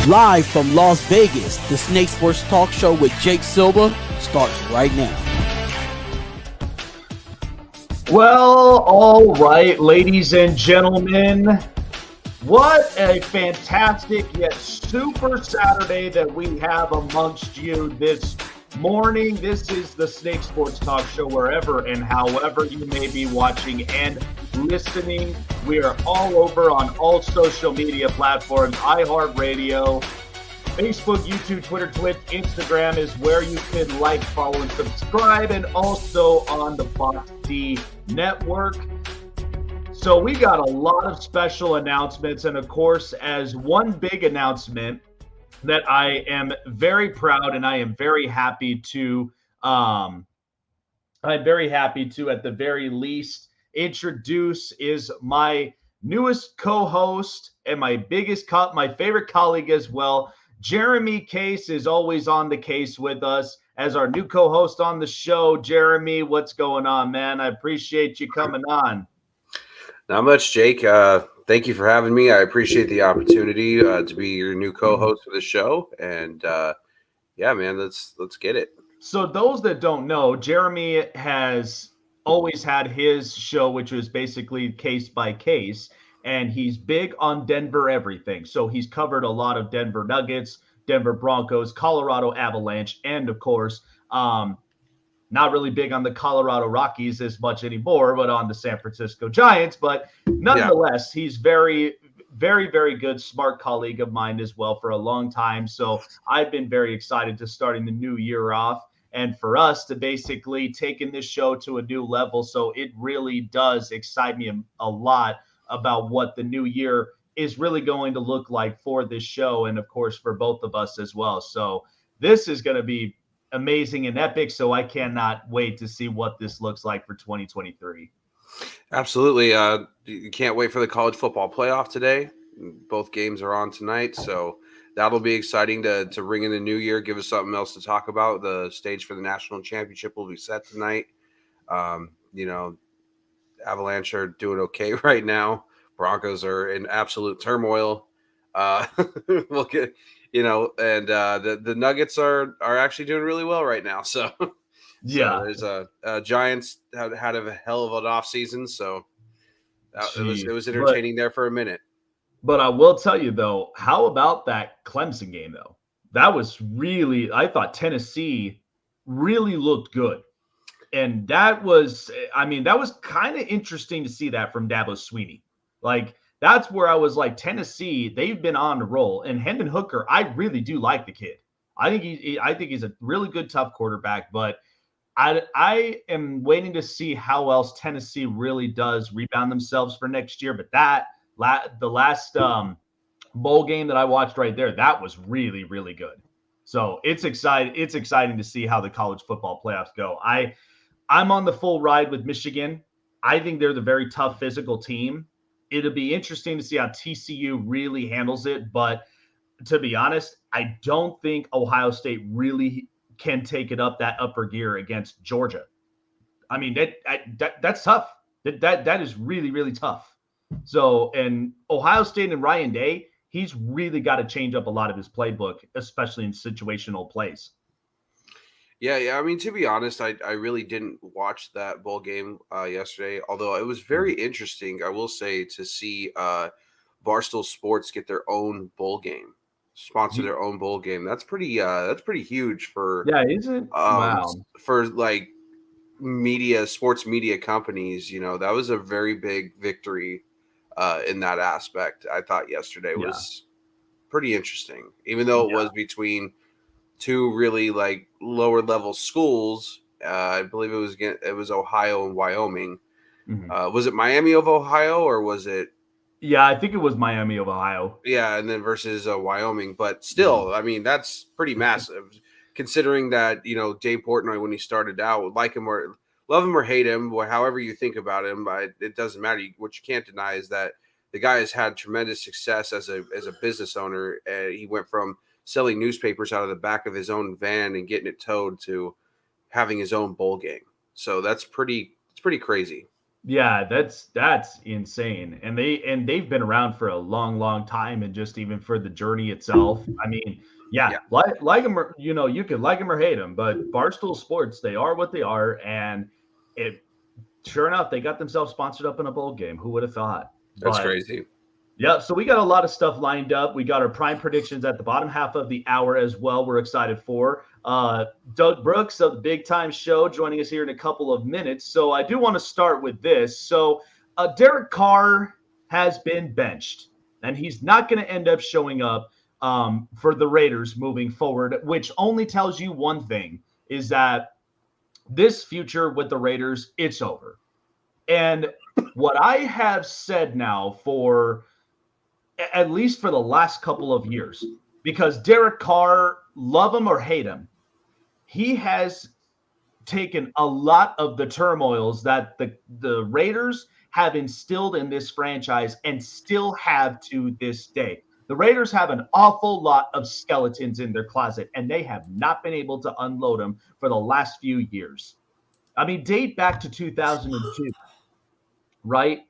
Live from Las Vegas, the Snake Sports Talk Show with Jake Silva starts right now. Well, all right, ladies and gentlemen, what a fantastic yet super Saturday that we have amongst you this morning. This is the Snake Sports Talk Show, wherever and however you may be watching and listening. We are all over on all social media platforms, iHeartRadio, Facebook, YouTube, Twitter, Twitch, Instagram is where you can like, follow, and subscribe, and also on the Fox D network. So we got a lot of special announcements, and of course, as one big announcement that I am very proud and I am very happy to, at the very least, introduce is my newest co-host and my favorite colleague as well. Jeremy Case is always on the case with us as our new co-host on the show. Jeremy, what's going on, man? I appreciate you coming on. Not much, Jake. Thank you for having me. I appreciate the opportunity to be your new co-host for the show. And yeah, man, let's get it. So those that don't know, Jeremy has always had his show, which was basically case by case, and he's big on Denver everything. So he's covered a lot of Denver Nuggets, Denver Broncos, Colorado Avalanche, and of course, not really big on the Colorado Rockies as much anymore, but on the San Francisco Giants. But nonetheless, he's very, very, very good, smart colleague of mine as well for a long time. So I've been very excited to starting the new year off and for us to basically taking this show to a new level. So it really does excite me a lot about what the new year is really going to look like for this show. And of course, for both of us as well. So this is going to be amazing and epic. So I cannot wait to see what this looks like for 2023. Absolutely. You can't wait for the college football playoff today. Both games are on tonight. So that'll be exciting to ring in the new year, give us something else to talk about. The stage for the national championship will be set tonight. Avalanche are doing okay right now. Broncos are in absolute turmoil. We'll get, the Nuggets are actually doing really well right now. So yeah, there's Giants had a hell of an off season. So it was entertaining there for a minute. But I will tell you though, how about that Clemson game though? That was really, I thought Tennessee really looked good. And that was kind of interesting to see that from Dabo Swinney. Like, that's where I was like, Tennessee, they've been on the roll. And Hendon Hooker, I really do like the kid. I think he's a really good, tough quarterback. But I am waiting to see how else Tennessee really does rebound themselves for next year. But the last bowl game that I watched right there, that was really, really good. So it's exciting to see how the college football playoffs go. I'm on the full ride with Michigan. I think they're the very tough physical team. It'll be interesting to see how TCU really handles it. But to be honest, I don't think Ohio State really can take it up that upper gear against Georgia. I mean, that's tough. That is really, really tough. So, and Ohio State and Ryan Day, he's really got to change up a lot of his playbook, especially in situational plays. Yeah. I mean, to be honest, I really didn't watch that bowl game yesterday, although it was very interesting, I will say, to see Barstool Sports get their own bowl game, sponsor their own bowl game. That's pretty huge for is it? Wow. For like sports media companies. That was a very big victory in that aspect. I thought yesterday was pretty interesting, even though it was between two really like lower level schools. I believe it was Ohio and Wyoming. Mm-hmm. Was it Miami of Ohio or was it? Yeah, I think it was Miami of Ohio. Yeah, and then versus Wyoming, but still, I mean, that's pretty massive considering that, Dave Portnoy, when he started out, like him or love him or hate him, or however you think about him, but it doesn't matter. What you can't deny is that the guy has had tremendous success as a business owner. He went from selling newspapers out of the back of his own van and getting it towed to having his own bowl game. So it's pretty crazy. Yeah, that's insane. And they've been around for a long, long time, and just even for the journey itself. I mean, yeah, Yeah, like them or you could like them or hate them, but Barstool Sports, they are what they are, and it sure enough, they got themselves sponsored up in a bowl game. Who would have thought? that's But crazy. yeah, so we got a lot of stuff lined up. We got our prime predictions at the bottom half of the hour as well. We're excited for Doug Brooks of the Big Time Show joining us here in a couple of minutes. So I do want to start with this. So Derek Carr has been benched, and he's not going to end up showing up for the Raiders moving forward, which only tells you one thing: is that this future with the Raiders, it's over. And what I have said now for at least for the last couple of years, because Derek Carr, love him or hate him, he has taken a lot of the turmoils that the Raiders have instilled in this franchise and still have to this day. The Raiders have an awful lot of skeletons in their closet, and they have not been able to unload them for the last few years. I mean, date back to 2002, right?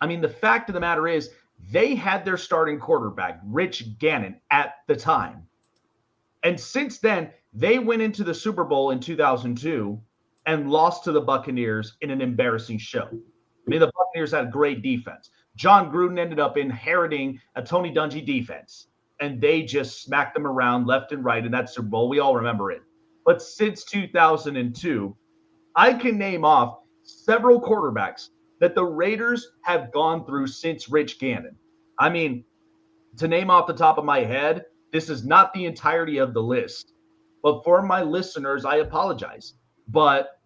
I mean, the fact of the matter is, they had their starting quarterback, Rich Gannon, at the time. And since then, they went into the Super Bowl in 2002 and lost to the Buccaneers in an embarrassing show. I mean, the Buccaneers had great defense. John Gruden ended up inheriting a Tony Dungy defense, and they just smacked them around left and right in that Super Bowl. We all remember it. But since 2002, I can name off several quarterbacks that the Raiders have gone through since Rich Gannon. I mean, to name off the top of my head, this is not the entirety of the list. But for my listeners, I apologize. But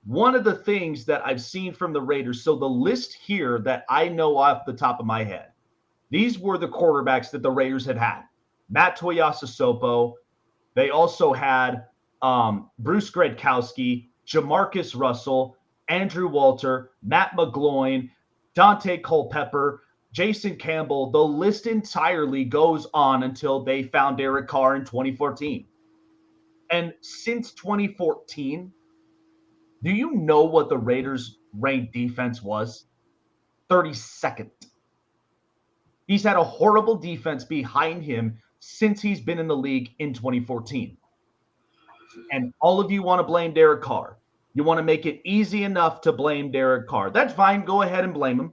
one of the things that I've seen from the Raiders, so the list here that I know off the top of my head, these were the quarterbacks that the Raiders had had. Matt Tuiasosopo. They also had Bruce Gradkowski, Jamarcus Russell, Andrew Walter, Matt McGloin, Dante Culpepper, Jason Campbell. The list entirely goes on until they found Derek Carr in 2014. And since 2014, do you know what the Raiders' ranked defense was? 32nd. He's had a horrible defense behind him since he's been in the league in 2014. And all of you want to blame Derek Carr. You want to make it easy enough to blame Derek Carr. That's fine. Go ahead and blame him.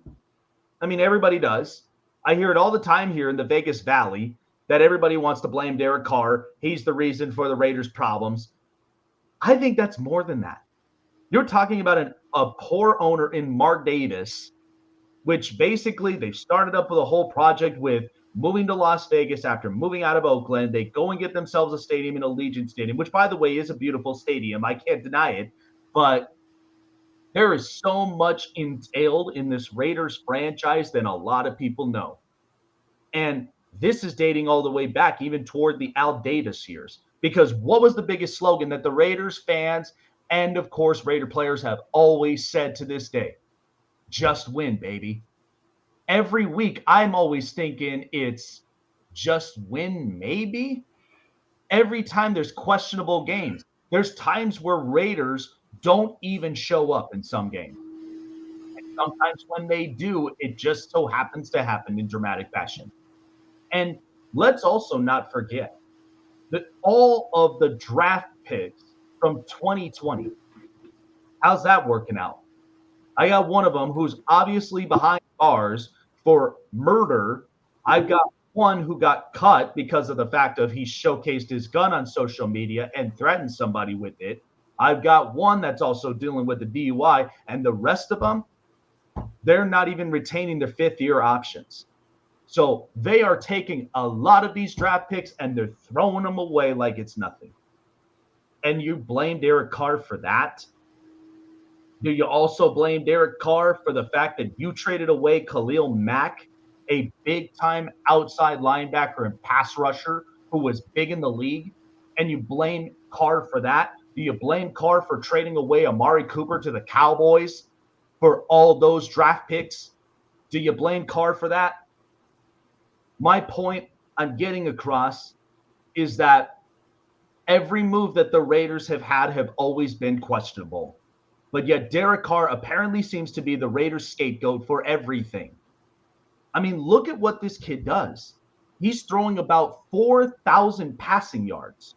I mean, everybody does. I hear it all the time here in the Vegas Valley that everybody wants to blame Derek Carr. He's the reason for the Raiders' problems. I think that's more than that. You're talking about a poor owner in Mark Davis, which basically they've started up with a whole project with moving to Las Vegas after moving out of Oakland. They go and get themselves a stadium in Allegiant Stadium, which, by the way, is a beautiful stadium. I can't deny it. But there is so much entailed in this Raiders franchise than a lot of people know. And this is dating all the way back, even toward the Al Davis years. Because what was the biggest slogan that the Raiders fans and, of course, Raider players have always said to this day? Just win, baby. Every week, I'm always thinking it's just win, maybe. Every time there's questionable games, there's times where Raiders don't even show up in some games. And sometimes when they do, it just so happens to happen in dramatic fashion. And let's also not forget that all of the draft picks from 2020, how's that working out? I got one of them who's obviously behind bars for murder. I've got one who got cut because of the fact of he showcased his gun on social media and threatened somebody with it. I've got one that's also dealing with the DUI, and the rest of them, they're not even retaining their fifth-year options. So they are taking a lot of these draft picks and they're throwing them away like it's nothing. And you blame Derek Carr for that? Do you also blame Derek Carr for the fact that you traded away Khalil Mack, a big-time outside linebacker and pass rusher who was big in the league, and you blame Carr for that? Do you blame Carr for trading away Amari Cooper to the Cowboys for all those draft picks? Do you blame Carr for that? My point I'm getting across is that every move that the Raiders have had have always been questionable. But yet Derek Carr apparently seems to be the Raiders scapegoat for everything. I mean, look at what this kid does. He's throwing about 4,000 passing yards.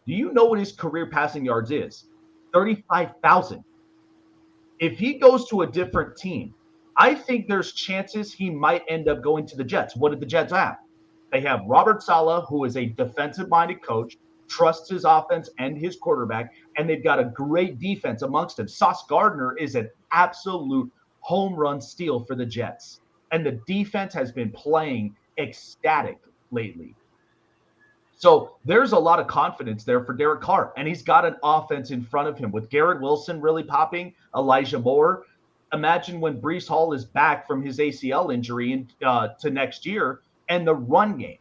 Do you know what his career passing yards is? 35,000. If he goes to a different team, I think there's chances he might end up going to the Jets. What did the Jets have? They have Robert Saleh, who is a defensive-minded coach, trusts his offense and his quarterback, and they've got a great defense amongst them. Sauce Gardner is an absolute home run steal for the Jets, and the defense has been playing ecstatic lately. So there's a lot of confidence there for Derek Carr, and he's got an offense in front of him with Garrett Wilson really popping, Elijah Moore. Imagine when Breece Hall is back from his ACL injury to next year, and the run game.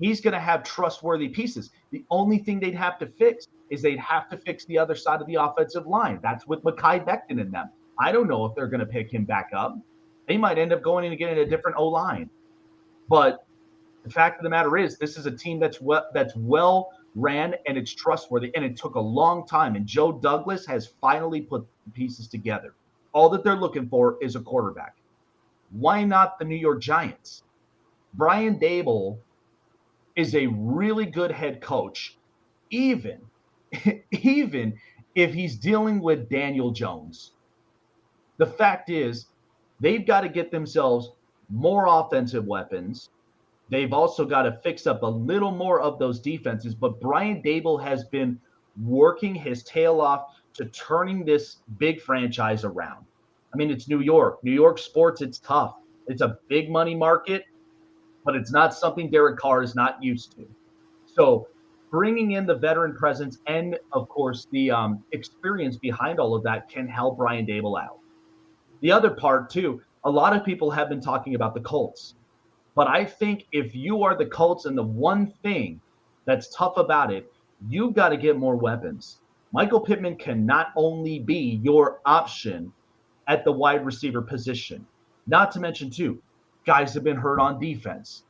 He's going to have trustworthy pieces. The only thing they'd have to fix is they'd have to fix the other side of the offensive line. That's with Mekhi Becton in them. I don't know if they're going to pick him back up. They might end up going in and getting a different O-line. But the fact of the matter is, this is a team that's well ran and it's trustworthy, and it took a long time. And Joe Douglas has finally put the pieces together. All that they're looking for is a quarterback. Why not the New York Giants? Brian Daboll is a really good head coach, even if he's dealing with Daniel Jones. The fact is, they've got to get themselves more offensive weapons. They've also got to fix up a little more of those defenses. But Brian Daboll has been working his tail off to turning this big franchise around. I mean, it's New York. New York sports, it's tough. It's a big money market, but it's not something Derek Carr is not used to. So bringing in the veteran presence and, of course, the experience behind all of that can help Brian Daboll out. The other part, too, a lot of people have been talking about the Colts. But I think if you are the Colts, and the one thing that's tough about it, you've got to get more weapons. Michael Pittman can not only be your option at the wide receiver position, not to mention, too, guys have been hurt on defense.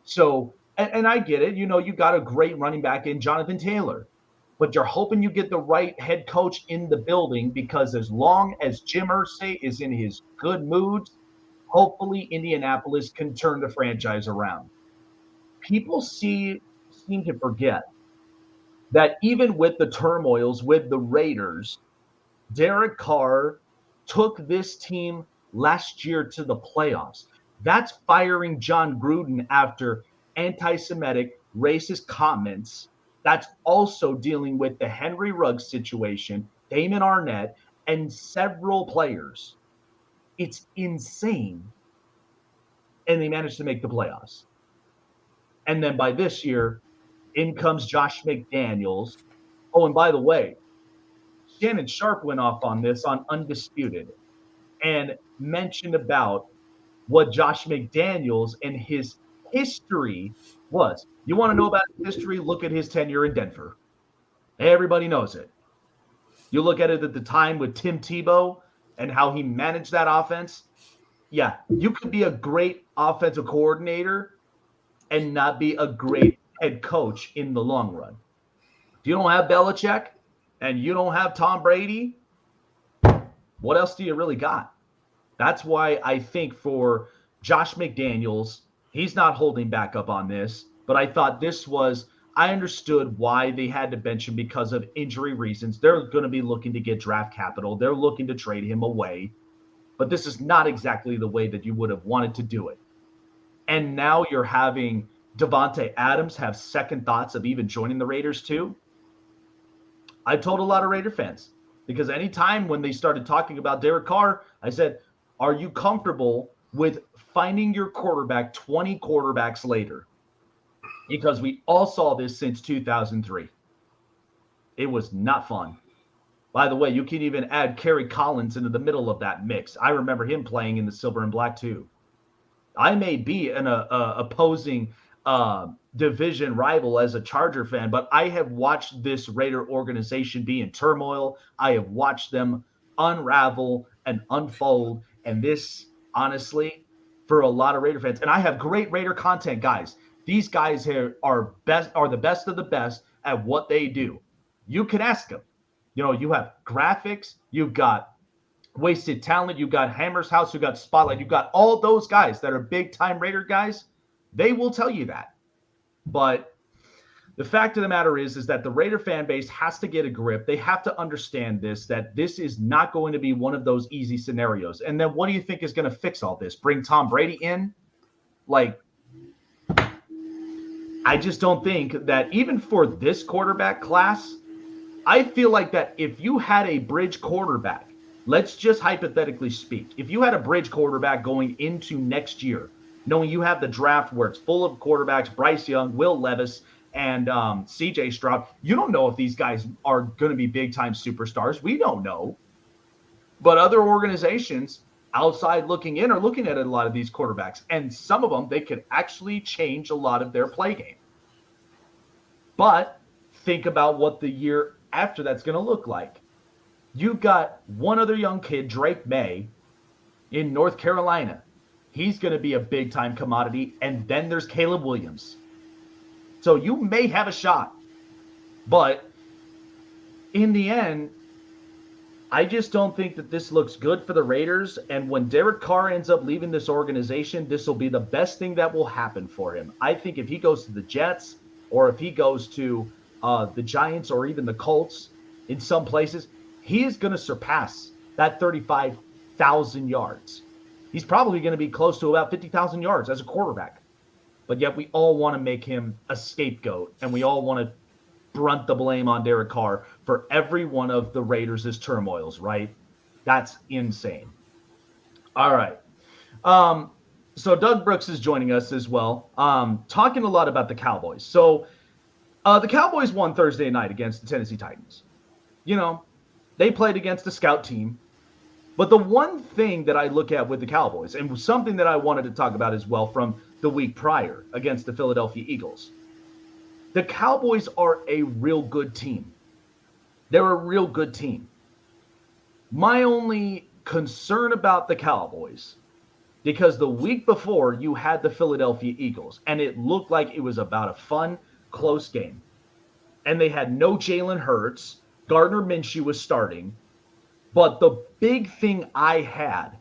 So, and I get it. You know, you got a great running back in Jonathan Taylor, but you're hoping you get the right head coach in the building, because as long as Jim Irsay is in his good moods, hopefully Indianapolis can turn the franchise around. People seem to forget that even with the turmoils with the Raiders, Derek Carr took this team last year to the playoffs. That's firing John Gruden after anti-Semitic, racist comments. That's also dealing with the Henry Ruggs situation, Damon Arnett, and several players. It's insane. And they managed to make the playoffs. And then by this year, in comes Josh McDaniels. Oh, and by the way, Shannon Sharp went off on this on Undisputed and mentioned about what Josh McDaniels and his history was. You want to know about his history? Look at his tenure in Denver. Everybody knows it. You look at it at the time with Tim Tebow and how he managed that offense. Yeah, you could be a great offensive coordinator and not be a great head coach in the long run. If you don't have Belichick and you don't have Tom Brady, what else do you really got? That's why I think for Josh McDaniels, he's not holding back up on this, but I thought I understood why they had to bench him because of injury reasons. They're going to be looking to get draft capital. They're looking to trade him away, but this is not exactly the way that you would have wanted to do it. And now you're having Devontae Adams have second thoughts of even joining the Raiders too. I told a lot of Raider fans, because anytime when they started talking about Derek Carr, I said, are you comfortable with finding your quarterback 20 quarterbacks later? Because we all saw this since 2003. It was not fun. By the way, you can even add Kerry Collins into the middle of that mix. I remember him playing in the silver and black too. I may be an opposing division rival as a Charger fan, but I have watched this Raider organization be in turmoil. I have watched them unravel and unfold. And this, honestly, for a lot of Raider fans, and I have great Raider content, guys. These guys here are the best of the best at what they do. You can ask them. You have graphics, you've got wasted talent, you've got Hammer's House, you've got Spotlight, you've got all those guys that are big-time Raider guys. They will tell you that. But the fact of the matter is that the Raider fan base has to get a grip. They have to understand that this is not going to be one of those easy scenarios. And then what do you think is going to fix all this? Bring Tom Brady in? I just don't think that even for this quarterback class, I feel like that if you had a bridge quarterback, let's just hypothetically speak, if you had a bridge quarterback going into next year, knowing you have the draft where it's full of quarterbacks, Bryce Young, Will Levis, and CJ Stroud, you don't know if these guys are going to be big-time superstars. We don't know. But other organizations outside looking in are looking at a lot of these quarterbacks, and some of them, they could actually change a lot of their play game. But think about what the year after that's going to look like. You've got one other young kid, Drake May, in North Carolina. He's going to be a big-time commodity, and then there's Caleb Williams. So you may have a shot, but in the end, I just don't think that this looks good for the Raiders. And when Derek Carr ends up leaving this organization, this will be the best thing that will happen for him. I think if he goes to the Jets or if he goes to the Giants or even the Colts in some places, he is going to surpass that 35,000 yards. He's probably going to be close to about 50,000 yards as a quarterback. But yet we all want to make him a scapegoat, and we all want to brunt the blame on Derek Carr for every one of the Raiders' turmoils, right? That's insane. All right. So Doug Brooks is joining us as well, talking a lot about the Cowboys. So the Cowboys won Thursday night against the Tennessee Titans. They played against a scout team. But the one thing that I look at with the Cowboys, and something that I wanted to talk about as well from the week prior against the Philadelphia Eagles, the Cowboys are a real good team. They're a real good team. My only concern about the Cowboys, because the week before you had the Philadelphia Eagles, and it looked like it was about a fun, close game. And they had no Jalen Hurts. Gardner Minshew was starting. But the big thing I had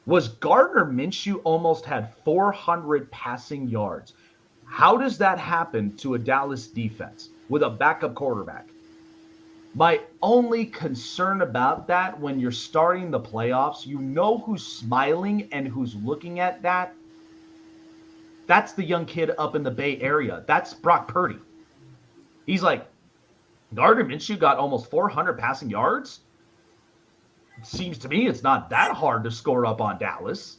was Gardner Minshew almost had 400 passing yards. How does that happen to a Dallas defense with a backup quarterback? My only concern about that, when you're starting the playoffs, you know who's smiling and who's looking at that. That's the young kid up in the Bay Area. That's Brock Purdy. He's like, Gardner Minshew got almost 400 passing yards? It seems to me it's not that hard to score up on Dallas.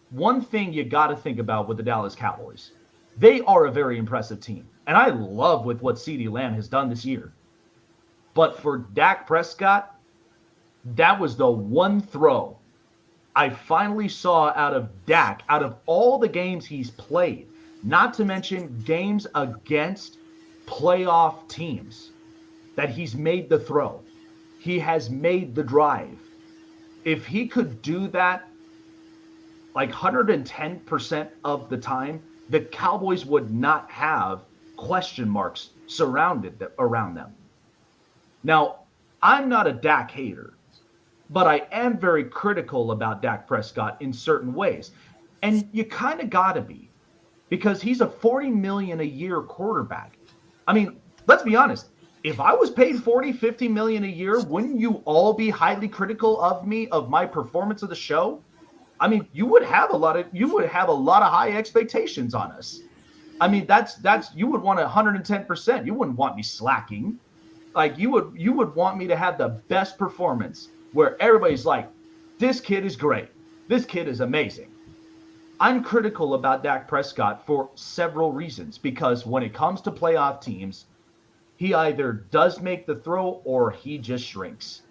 One thing you got to think about with the Dallas Cowboys, they are a very impressive team. And I love with what CeeDee Lamb has done this year. But for Dak Prescott, that was the one throw I finally saw out of Dak, out of all the games he's played, not to mention games against playoff teams, that he's made the throw. He has made the drive. If he could do that like 110% of the time, the Cowboys would not have question marks around them. Now, I'm not a Dak hater, but I am very critical about Dak Prescott in certain ways. And you kind of got to be, because he's a $40 million a year quarterback. I mean, let's be honest. If I was paid $40, $50 million a year, wouldn't you all be highly critical of me, of my performance of the show? I mean, you would have a lot of high expectations on us. I mean, that's you would want 110%. You wouldn't want me slacking. Like you would want me to have the best performance where everybody's like, this kid is great. This kid is amazing. I'm critical about Dak Prescott for several reasons, because when it comes to playoff teams, he either does make the throw or he just shrinks.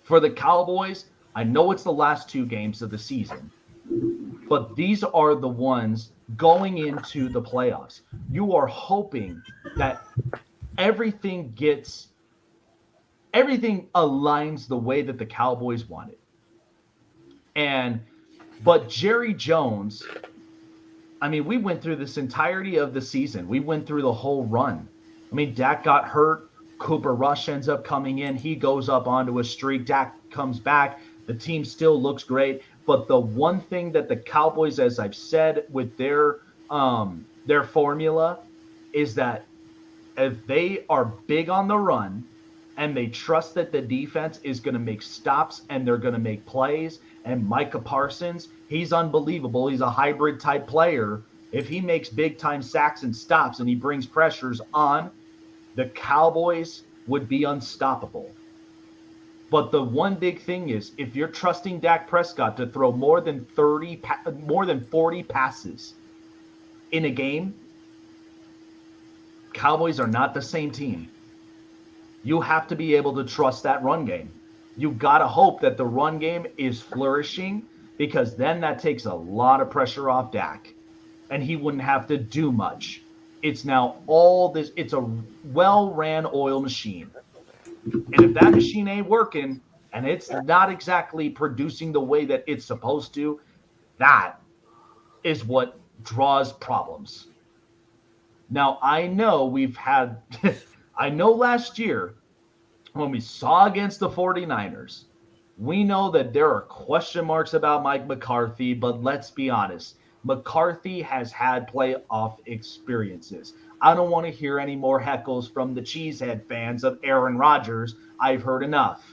For the Cowboys, I know it's the last two games of the season, but these are the ones going into the playoffs. You are hoping that everything aligns the way that the Cowboys want it. But Jerry Jones, I mean, we went through this entirety of the season. We went through the whole run. I mean, Dak got hurt. Cooper Rush ends up coming in. He goes up onto a streak. Dak comes back. The team still looks great. But the one thing that the Cowboys, as I've said, with their formula is that if they are big on the run and they trust that the defense is going to make stops and they're going to make plays, and Micah Parsons, he's unbelievable. He's a hybrid type player. If he makes big time sacks and stops and he brings pressures on, the Cowboys would be unstoppable. But the one big thing is, if you're trusting Dak Prescott to throw more than 40 passes in a game, Cowboys are not the same team. You have to be able to trust that run game. You got to hope that the run game is flourishing, because then that takes a lot of pressure off Dak, and he wouldn't have to do much. It's now all this. It's a well-ran oil machine. And if that machine ain't working and it's not exactly producing the way that it's supposed to, that is what draws problems. Now, I know I know last year when we saw against the 49ers, we know that there are question marks about Mike McCarthy, but let's be honest. McCarthy has had playoff experiences. I don't want to hear any more heckles from the cheesehead fans of Aaron Rodgers. I've heard enough.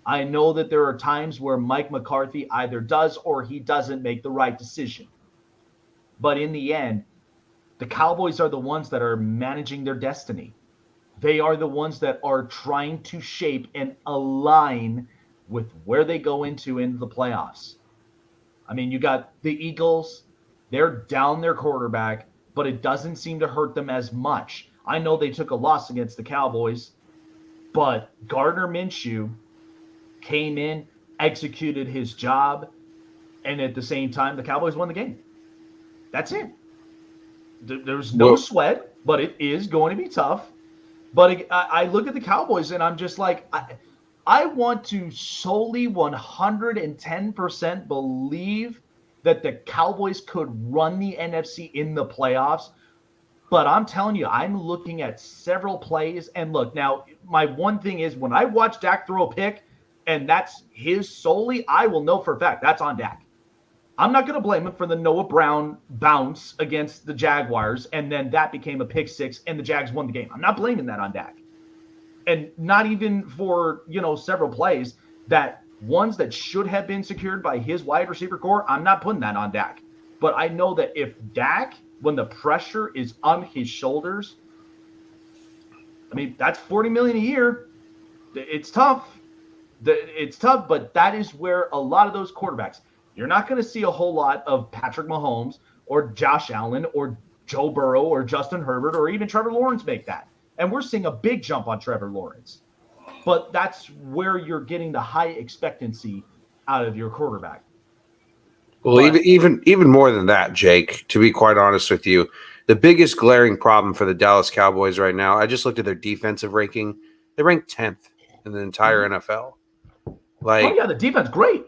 I know that there are times where Mike McCarthy either does or he doesn't make the right decision. But in the end, the Cowboys are the ones that are managing their destiny. They are the ones that are trying to shape and align with where they go into the playoffs. I mean, you got the Eagles. They're down their quarterback, but it doesn't seem to hurt them as much. I know they took a loss against the Cowboys, but Gardner Minshew came in, executed his job, and at the same time, the Cowboys won the game. That's it. There's no sweat, but it is going to be tough. But I look at the Cowboys, and I'm just like, I want to solely 110% believe that the Cowboys could run the NFC in the playoffs. But I'm telling you, I'm looking at several plays. And look, now, my one thing is when I watch Dak throw a pick, and that's his solely, I will know for a fact that's on Dak. I'm not going to blame him for the Noah Brown bounce against the Jaguars, and then that became a pick six, and the Jags won the game. I'm not blaming that on Dak. And not even for, several plays that ones that should have been secured by his wide receiver core, I'm not putting that on Dak. But I know that if Dak, when the pressure is on his shoulders, I mean, that's $40 million a year. It's tough. It's tough, but that is where a lot of those quarterbacks, you're not going to see a whole lot of Patrick Mahomes or Josh Allen or Joe Burrow or Justin Herbert or even Trevor Lawrence make that. And we're seeing a big jump on Trevor Lawrence. But that's where you're getting the high expectancy out of your quarterback. Well, even more than that, Jake, to be quite honest with you, the biggest glaring problem for the Dallas Cowboys right now, I just looked at their defensive ranking. They ranked 10th in the entire NFL. The defense, great.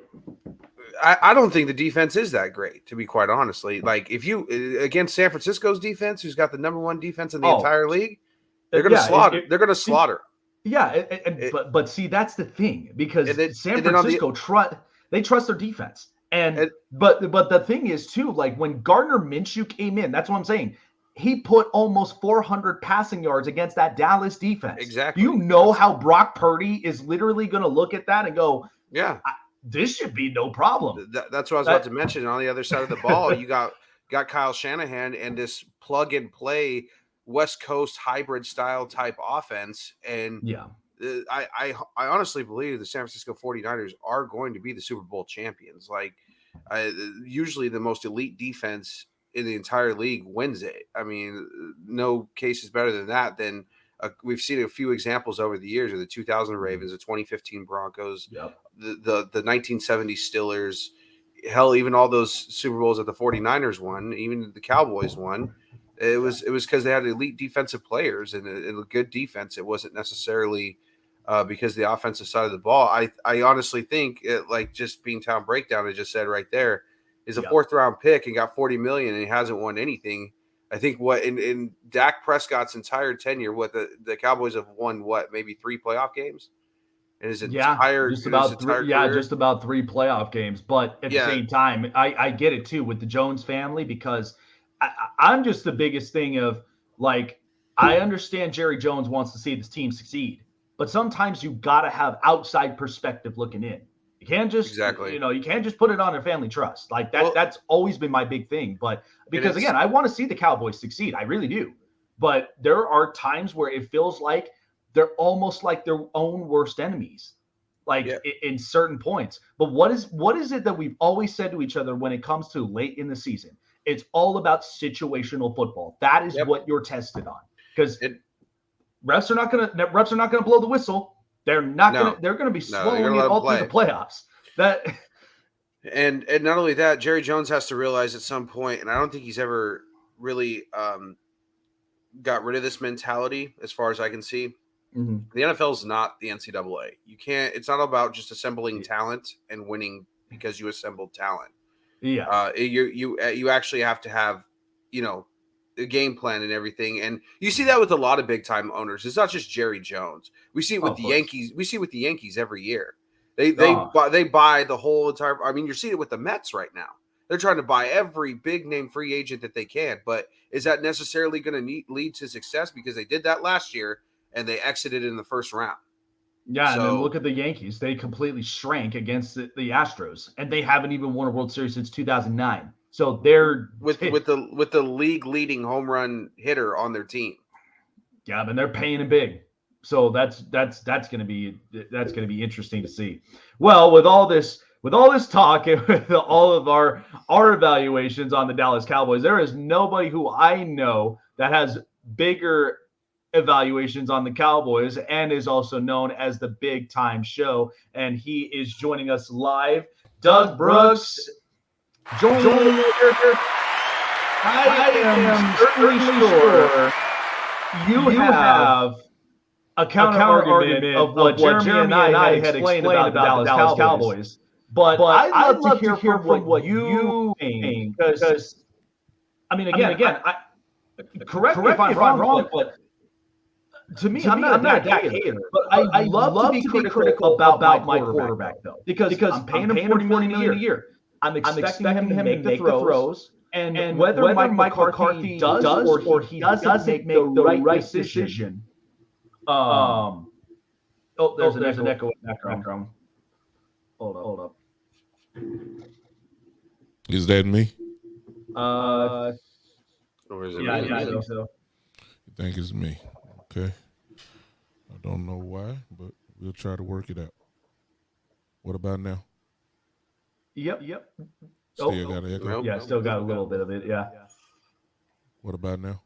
I don't think the defense is that great, to be quite honestly. Like, if you against San Francisco's defense, who's got the number one defense in the entire league, they're going to slaughter. They're going to slaughter. Yeah, but see, that's the thing, because San Francisco they trust their defense, but the thing is too, like when Gardner Minshew came in, that's what I'm saying. He put almost 400 passing yards against that Dallas defense. Exactly. You know how Brock Purdy is literally going to look at that and go, yeah, this should be no problem. That's what I was about to mention. On the other side of the ball, you got Kyle Shanahan and this plug and play West Coast hybrid style type offense. And I honestly believe the San Francisco 49ers are going to be the Super Bowl champions. Like, usually the most elite defense in the entire league wins it. I mean, no case is better than that. We've seen a few examples over the years of the 2000 Ravens, the 2015 Broncos, the 1970 Steelers, hell, even all those Super Bowls that the 49ers won, even the Cowboys won. It was because they had elite defensive players and a good defense. It wasn't necessarily because the offensive side of the ball. I honestly think like just Beantown Breakdown I just said right there is a fourth round pick and got $40 million and he hasn't won anything. I think in Dak Prescott's entire tenure, the Cowboys have won maybe 3 playoff games in his entire career? Just about 3 playoff games. But at the same time, I get it too with the Jones family, because I'm just the biggest thing of, like, I understand Jerry Jones wants to see this team succeed, but sometimes you got to have outside perspective looking in. You can't just you can't just put it on a family trust. Like that's always been my big thing. But because again, I want to see the Cowboys succeed. I really do. But there are times where it feels like they're almost like their own worst enemies, like in certain points. But what is it that we've always said to each other when it comes to late in the season? It's all about situational football. That is what you're tested on, because refs are not gonna blow the whistle. They're gonna be slowing it all through the playoffs. And not only that, Jerry Jones has to realize at some point, and I don't think he's ever really got rid of this mentality, as far as I can see. Mm-hmm. The NFL is not the NCAA. It's not about just assembling talent and winning because you assembled talent. Yeah. You actually have to have, a game plan and everything. And you see that with a lot of big time owners. It's not just Jerry Jones. We see it with the Yankees. We see it with the Yankees every year. They buy the whole entire. I mean, you're seeing it with the Mets right now. They're trying to buy every big name free agent that they can. But is that necessarily going to lead to success? Because they did that last year and they exited in the first round. Yeah, and then look at the Yankees. They completely shrank against the Astros, and they haven't even won a World Series since 2009. So they're with the league leading home run hitter on their team. Yeah, and they're paying it big. So that's going to be interesting to see. Well, with all this talk and with all of our evaluations on the Dallas Cowboys, there is nobody who I know that has bigger evaluations on the Cowboys and is also known as the Big Time Show, and he is joining us live. Doug Brooks, join me here. I am certainly sure you have a counter argument of what Jeremy and I had explained about the Dallas Cowboys. But I'd love to hear from what you think, because I mean, again, correct me if I'm wrong, but to me, I'm not a Dak hater, but I love to be critical about my quarterback, though, because I'm paying him $40 million a year. I'm expecting him to make the throws, and whether Mike McCarthy does or he doesn't make the right decision. There's an echo in the background. Hold up. Is that me? Or is it me? I think so. You think it's me? Okay. I don't know why, but we'll try to work it out. What about now? Yep. Still got an echo? Yeah, still got a little bit of it, yeah. What about now?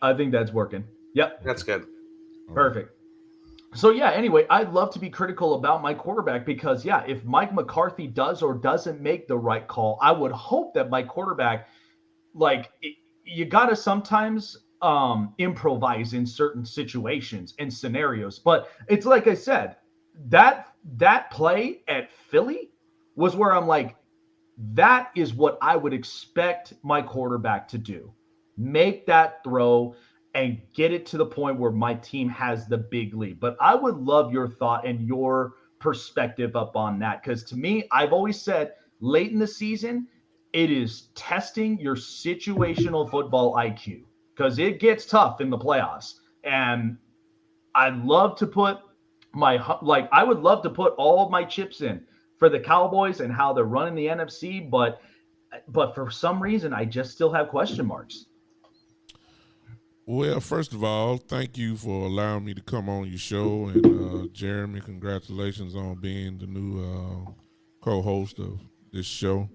I think that's working. Yep. That's good. Perfect. So, anyway, I'd love to be critical about my quarterback because, if Mike McCarthy does or doesn't make the right call, I would hope that my quarterback, you got to sometimes improvise in certain situations and scenarios. But it's like I said, that play at Philly was where I'm like, that is what I would expect my quarterback to do. Make that throw and get it to the point where my team has the big lead. But I would love your thought and your perspective up on that. Because to me, I've always said late in the season, it is testing your situational football IQ. Because it gets tough in the playoffs. And I'd love to put I would love to put all of my chips in for the Cowboys and how they're running the NFC. But for some reason, I just still have question marks. Well, first of all, thank you for allowing me to come on your show. And Jeremy, congratulations on being the new co-host of this show.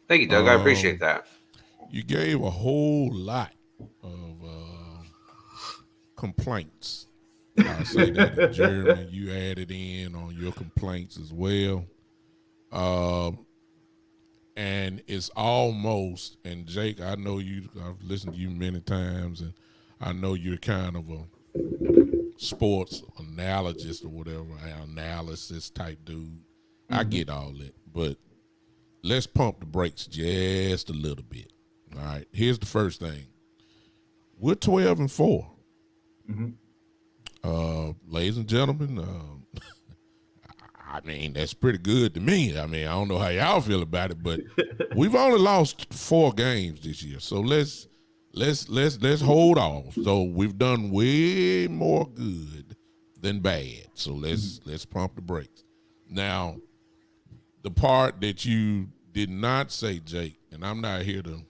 Thank you, Doug. I appreciate that. You gave a whole lot of complaints. I'll say that. And Jeremy, you added in on your complaints as well. And it's almost, and Jake, I know you, I've listened to you many times, and I know you're kind of a sports analogist or whatever, analysis type dude. Mm-hmm. I get all that, but let's pump the brakes just a little bit. All right, here's the first thing. We're 12-4. Mm-hmm. Ladies and gentlemen, I mean, that's pretty good to me. I mean, I don't know how y'all feel about it, but we've only lost 4 games this year. So let's hold off. So we've done way more good than bad. So let's pump the brakes. Now, the part that you did not say, Jake, and I'm not here to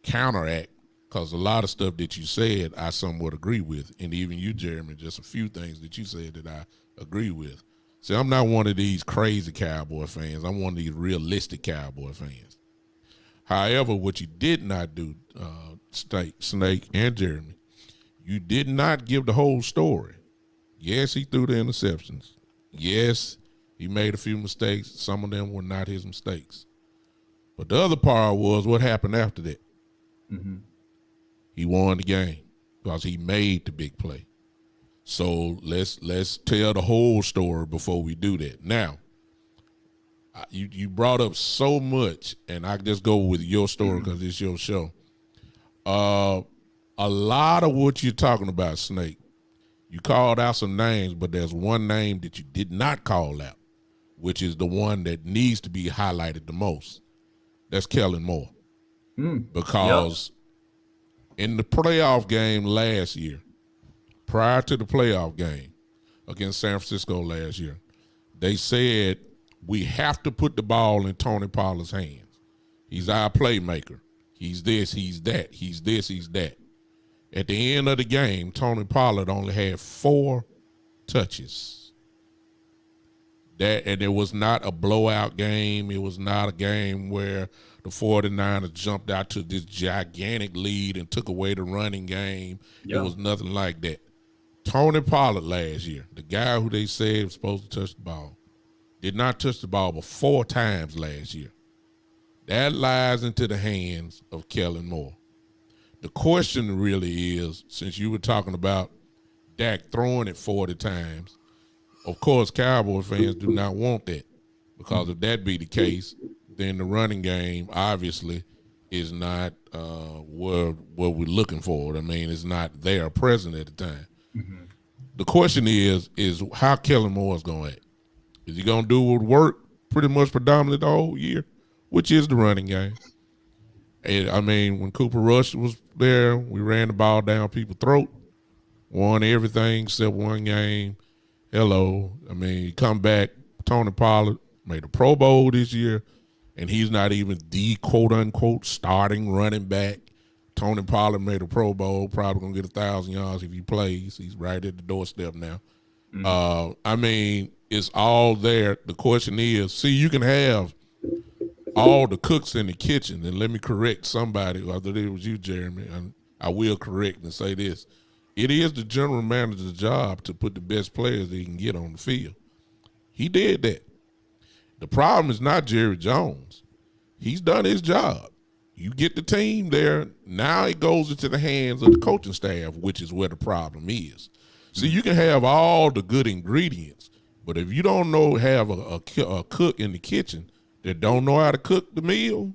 counteract, because a lot of stuff that you said I somewhat agree with, and even you, Jeremy, just a few things that you said that I agree with. See, I'm not one of these crazy Cowboy fans. I'm one of these realistic Cowboy fans. However, what you did not do, Snake and Jeremy, you did not give the whole story. Yes, he threw the interceptions. Yes, he made a few mistakes. Some of them were not his mistakes. But the other part was what happened after that. Mm-hmm. He won the game because he made the big play. So let's tell the whole story before we do that. Now, you brought up so much, and I just go with your story because it's your show. A lot of what you're talking about, Snake, you called out some names, but there's one name that you did not call out, which is the one that needs to be highlighted the most. That's Kellen Moore. Because in the playoff game last year, prior to the playoff game against San Francisco last year, they said we have to put the ball in Tony Pollard's hands. He's our playmaker. He's this, he's that. He's this, he's that. At the end of the game, Tony Pollard only had 4 touches. And it was not a blowout game. It was not a game where the 49ers jumped out to this gigantic lead and took away the running game. It was nothing like that. Tony Pollard last year, the guy who they said was supposed to touch the ball, did not touch the ball but 4 times last year. That lies into the hands of Kellen Moore. The question really is, since you were talking about Dak throwing it 40 times, of course, Cowboy fans do not want that, because if that be the case, then the running game obviously is not what we're looking for. I mean, it's not there present at the time. Mm-hmm. The question is how Kellen Moore is going to act. Is he going to do what worked pretty much predominantly the whole year, which is the running game? And, I mean, when Cooper Rush was there, we ran the ball down people's throat, won everything except one game. Hello. I mean, you come back, Tony Pollard made a Pro Bowl this year, and he's not even the quote-unquote starting running back. Tony Pollard made a Pro Bowl, probably going to get 1,000 yards if he plays. He's right at the doorstep now. Mm-hmm. I mean, it's all there. The question is, see, you can have all the cooks in the kitchen, and let me correct somebody, whether it was you, Jeremy, and I will correct and say this. It is the general manager's job to put the best players that he can get on the field. He did that. The problem is not Jerry Jones. He's done his job. You get the team there, now it goes into the hands of the coaching staff, which is where the problem is. See, you can have all the good ingredients, but if you don't have a cook in the kitchen that don't know how to cook the meal,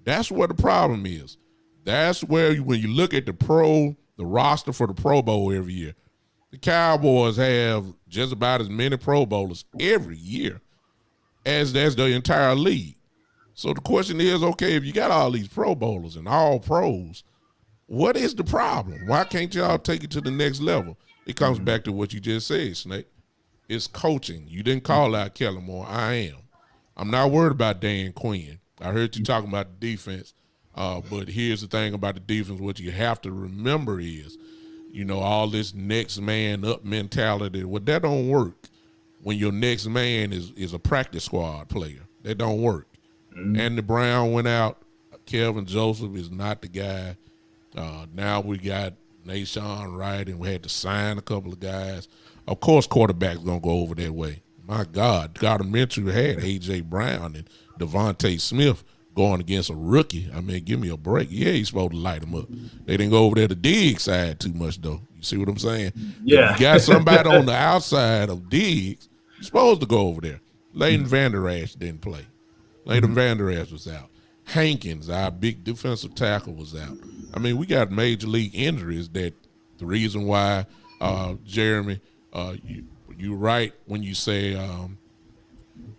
that's where the problem is. That's where when you look at the roster for the Pro Bowl every year, the Cowboys have just about as many Pro Bowlers every year as the entire league. So the question is, okay, if you got all these Pro Bowlers and all pros, what is the problem? Why can't y'all take it to the next level? It comes back to what you just said, Snake. It's coaching. You didn't call out Kellen Moore. I am. I'm not worried about Dan Quinn. I heard you talking about the defense, but here's the thing about the defense. What you have to remember is, all this next man up mentality. Well, that don't work when your next man is a practice squad player. That don't work. Mm-hmm. Andy Brown went out. Kelvin Joseph is not the guy. Now we got Nashawn Wright, and we had to sign a couple of guys. Of course, quarterback's going to go over that way. My God, Gardner Minshew had A.J. Brown and Devontae Smith going against a rookie. I mean, give me a break. Yeah, he's supposed to light him up. They didn't go over there to Diggs' side too much, though. You see what I'm saying? Yeah. If you got somebody on the outside of Diggs, you're supposed to go over there. Leighton Vander Esch didn't play. Leighton Vander Esch was out. Hankins, our big defensive tackle, was out. I mean, we got major league injuries that the reason why, Jeremy, you're right when you say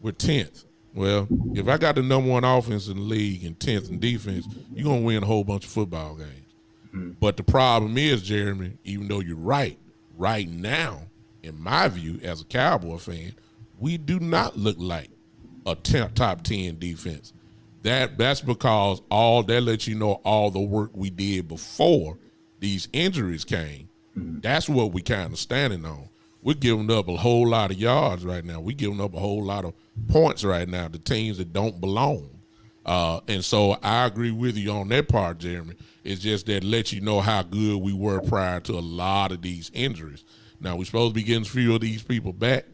we're 10th. Well, if I got the number one offense in the league and 10th in defense, you're going to win a whole bunch of football games. Mm-hmm. But the problem is, Jeremy, even though you're right now, in my view, as a Cowboy fan, we do not look like a top 10 defense. That's because that lets you know all the work we did before these injuries came. Mm-hmm. That's what we kind of standing on. We're giving up a whole lot of yards right now. We're giving up a whole lot of points right now to teams that don't belong. And so I agree with you on that part, Jeremy. It's just that lets you know how good we were prior to a lot of these injuries. Now, we're supposed to be getting a few of these people back,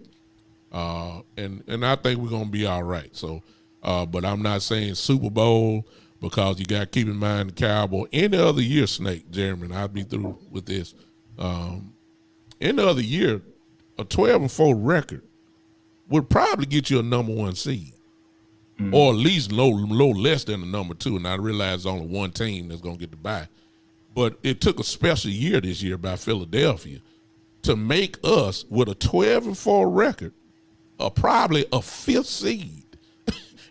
and I think we're going to be all right. So, but I'm not saying Super Bowl because you got to keep in mind the Cowboy. Any other year, Snake, Jeremy, and I'll be through with this. Any other year, a 12-4 record would probably get you a number one seed, or at least low less than a number two. And I realize only one team that's going to get the bye. But it took a special year this year by Philadelphia to make us, with a 12-4 record, probably a fifth seed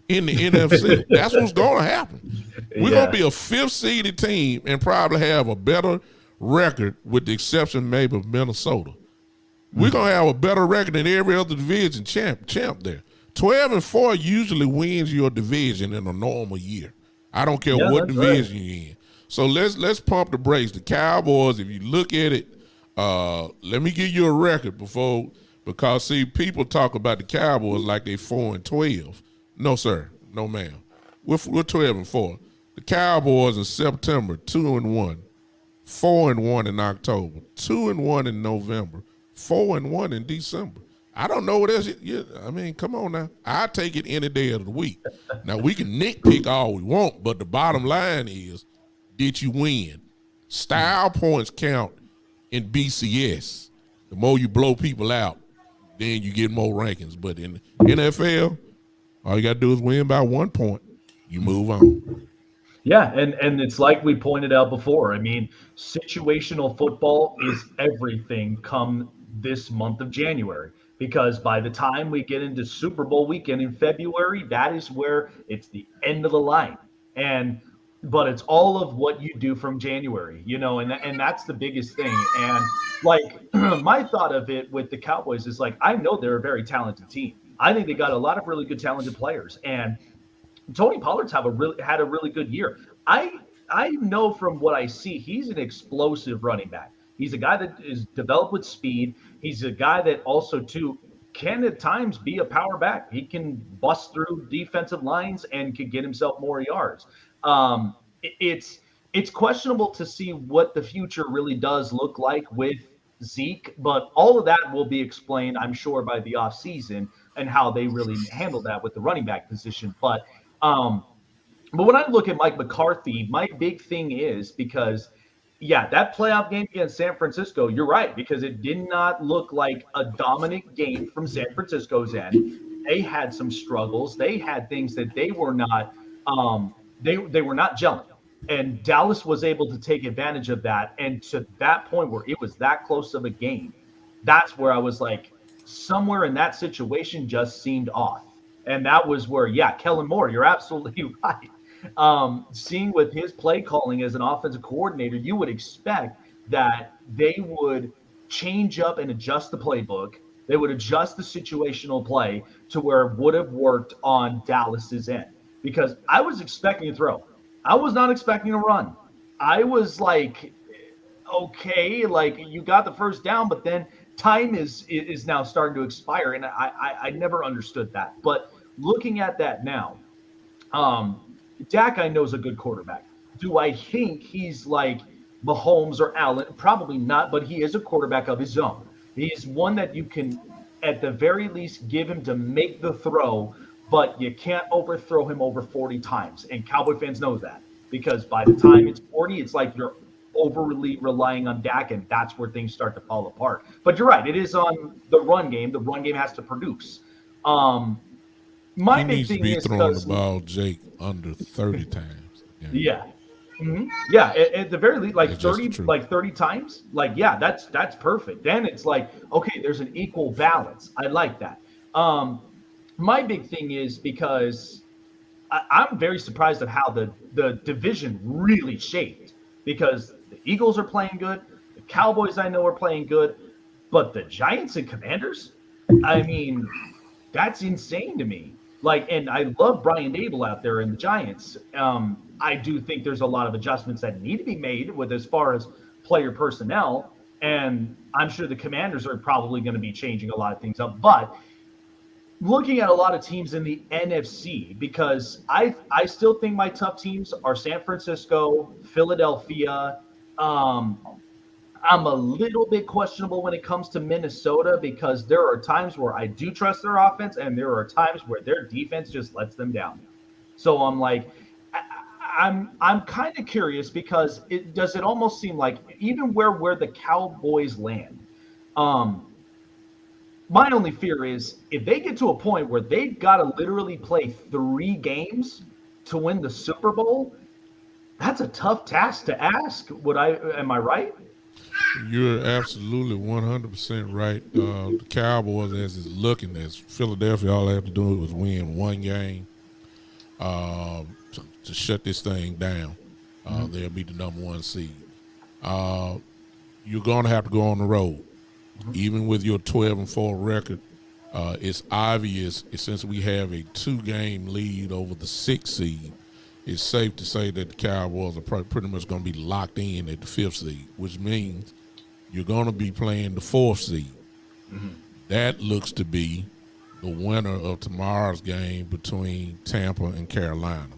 in the NFC. That's what's going to happen. We're going to be a fifth seeded team and probably have a better record, with the exception maybe of Minnesota. We're going to have a better record than every other division champ there. 12-4 usually wins your division in a normal year. I don't care what division you're in. So let's pump the brakes. The Cowboys, if you look at it, let me give you a record because see, people talk about the Cowboys like they 4-12. No, sir. No, ma'am. We're 12-4. The Cowboys in September, 2-1. 4-1 in October, 2-1 in November, 4-1 in December. I don't know what else. I mean, come on now. I take it any day of the week. Now, we can nitpick all we want, but the bottom line is, did you win? Style points count in BCS. The more you blow people out, then you get more rankings. But in NFL, all you got to do is win by 1 point. You move on. Yeah, and it's like we pointed out before. I mean, situational football is everything come this month of January, because by the time we get into Super Bowl weekend in February, that is where it's the end of the line. But it's all of what you do from January, and that's the biggest thing. And like my thought of it with the Cowboys is like, I know they're a very talented team. I think they got a lot of really good talented players, and Tony Pollard's had a really good year. I know from what I see, he's an explosive running back. He's a guy that is developed with speed. He's a guy that also, too, can at times be a power back. He can bust through defensive lines and can get himself more yards. It's questionable to see what the future really does look like with Zeke, but all of that will be explained, I'm sure, by the offseason and how they really handle that with the running back position. But when I look at Mike McCarthy, my big thing is because, that playoff game against San Francisco, you're right, because it did not look like a dominant game from San Francisco's end. They had some struggles. They had things that they were not they were not gelling. And Dallas was able to take advantage of that. And to that point where it was that close of a game, that's where I was like, somewhere in that situation just seemed off. And that was where, Kellen Moore, you're absolutely right. Seeing with his play calling as an offensive coordinator, you would expect that they would change up and adjust the playbook. They would adjust the situational play to where it would have worked on Dallas's end. Because I was expecting a throw. I was not expecting a run. I was like, okay, like you got the first down, but then time is now starting to expire, and I never understood that. But looking at that now, Dak I know is a good quarterback. Do I think he's like Mahomes or Allen? Probably not, but he is a quarterback of his own. He's one that you can, at the very least, give him to make the throw, but you can't overthrow him over 40 times. And Cowboy fans know that, because by the time it's 40, it's like you're overly relying on Dak, and that's where things start to fall apart. But you're right. It is on the run game. The run game has to produce. My He big needs to thing be is throwing the because ball, Jake, under 30 times. yeah. Yeah, at the very least, That's just the truth. 30 times. Like, yeah, that's perfect. Then it's like, okay, there's an equal balance. I like that. My big thing is because I'm very surprised at how the division really shaped because the Eagles are playing good, the Cowboys I know are playing good, but the Giants and Commanders, I mean, that's insane to me. Like, and I love Brian Dable out there in the Giants. I do think there's a lot of adjustments that need to be made with as far as player personnel, and I'm sure the Commanders are probably going to be changing a lot of things up. But looking at a lot of teams in the NFC, because I still think my tough teams are San Francisco, Philadelphia. Um, I'm a little bit questionable when it comes to Minnesota because there are times where I do trust their offense, and there are times where their defense just lets them down. So I'm like, I'm kind of curious because it almost seem like even where the Cowboys land. Um, my only fear is if they get to a point where they've got to literally play 3 games to win the Super Bowl, that's a tough task to ask. Am I right? You're absolutely 100% right. The Cowboys, as it's looking, as Philadelphia, all they have to do is win 1 game to shut this thing down. They'll be the #1 seed. You're going to have to go on the road. Even with your 12-4 record, it's obvious since we have a 2-game lead over the 6th seed, it's safe to say that the Cowboys are pretty much going to be locked in at the 5th seed, which means you're going to be playing the 4th seed. That looks to be the winner of tomorrow's game between Tampa and Carolina.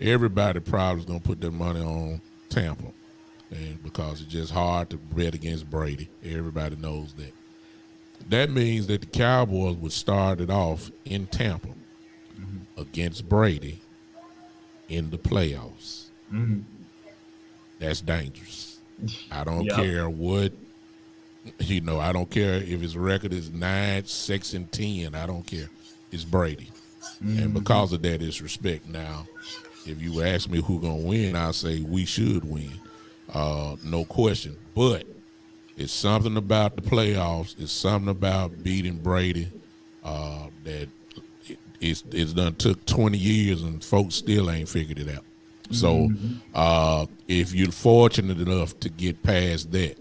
Everybody probably is going to put their money on Tampa. And because it's just hard to bet against Brady. Everybody knows that. That means that the Cowboys would start it off in Tampa against Brady in the playoffs. That's dangerous. I don't care what, I don't care if his record is 9-6-10. I don't care. It's Brady. And because of that, it's respect. Now, if you ask me who's going to win, I'll say we should win. No question. But it's something about the playoffs. It's something about beating Brady that it's done took 20 years and folks still ain't figured it out. So if you're fortunate enough to get past that,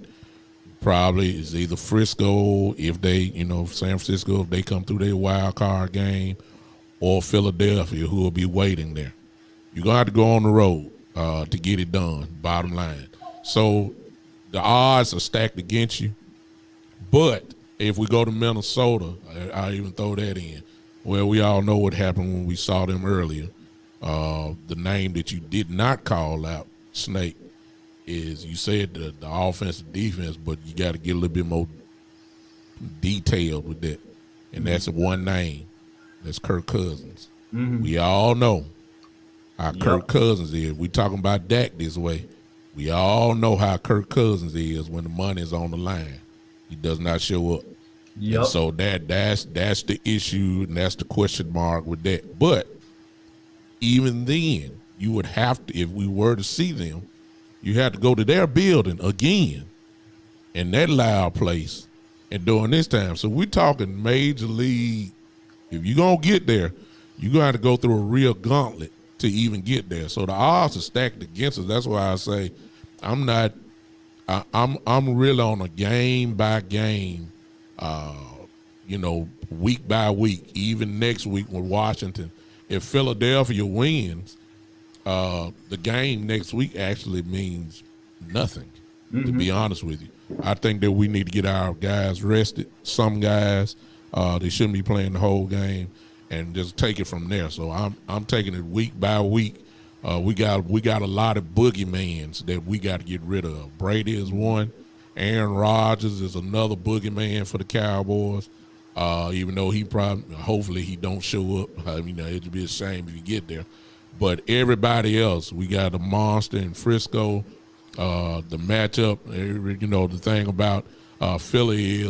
probably it's either Frisco, if they, San Francisco, if they come through their wild card game, or Philadelphia, who will be waiting there. You're going to have to go on the road to get it done, bottom line. So the odds are stacked against you. But if we go to Minnesota, I even throw that in. Well, we all know what happened when we saw them earlier. The name that you did not call out, Snake, is you said the offense and defense, but you got to get a little bit more detailed with that. And that's one name. That's Kirk Cousins. We all know how Kirk Cousins is. We talking about Dak this way. We all know how Kirk Cousins is when the money is on the line. He does not show up. And so that's the issue, and that's the question mark with that. But even then, you would have to, if we were to see them, you have to go to their building again in that loud place and during this time. So we're talking major league. If you're going to get there, you're going to have to go through a real gauntlet to even get there. So the odds are stacked against us. That's why I say I'm really on a game by game, week by week, even next week with Washington. If Philadelphia wins, the game next week actually means nothing, to be honest with you. I think that we need to get our guys rested. Some guys, they shouldn't be playing the whole game, and just take it from there. So I'm taking it week by week. We got a lot of boogeyman's that we got to get rid of. Brady is one. Aaron Rodgers is another boogeyman for the Cowboys. Even though hopefully he don't show up. It'd be a shame if you get there. But everybody else, we got a monster in Frisco. The matchup, the thing about Philly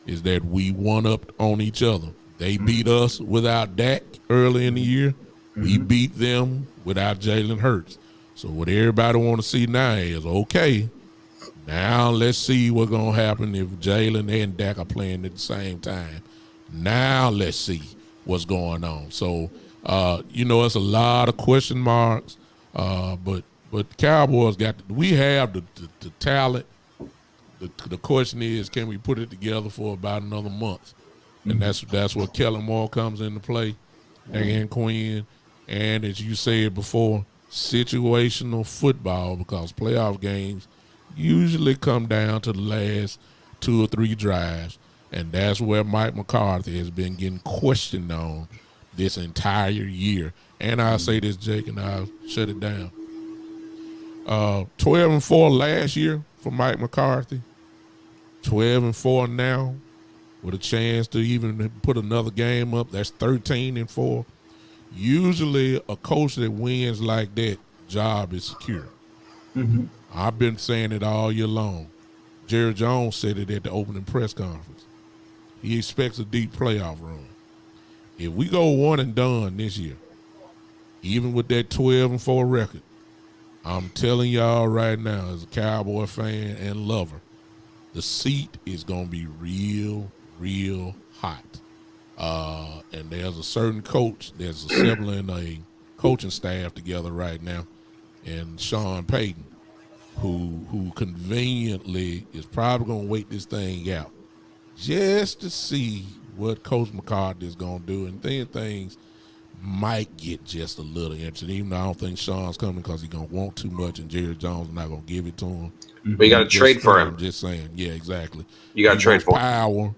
is that we one up on each other. They beat us without Dak early in the year. We beat them without Jalen Hurts. So what everybody want to see now is, okay, now let's see what's going to happen if Jalen and Dak are playing at the same time. Now let's see what's going on. So, it's a lot of question marks, but the Cowboys we have the talent. The question is, can we put it together for about another month? And that's where Kellen Moore comes into play, and Quinn. And as you said before, situational football, because playoff games usually come down to the last 2 or 3 drives. And that's where Mike McCarthy has been getting questioned on this entire year. And I'll say this, Jake, and I'll shut it down. 12-4 last year for Mike McCarthy. 12-4 now, with a chance to even put another game up. That's 13-4. Usually a coach that wins like that, job is secure. I've been saying it all year long. Jerry Jones said it at the opening press conference. He expects a deep playoff run. If we go 1 and done this year, even with that 12-4 record, I'm telling y'all right now, as a Cowboy fan and lover, the seat is going to be real, real hot. And there's a certain coach that's assembling a coaching staff together right now, and Sean Payton, who conveniently is probably going to wait this thing out just to see what Coach McCarthy is going to do, and then things might get just a little interesting, even though I don't think Sean's coming because he's going to want too much, and Jerry Jones is not going to give it to him. But you got to trade for him. I'm just saying. Yeah, exactly. You got to trade for power.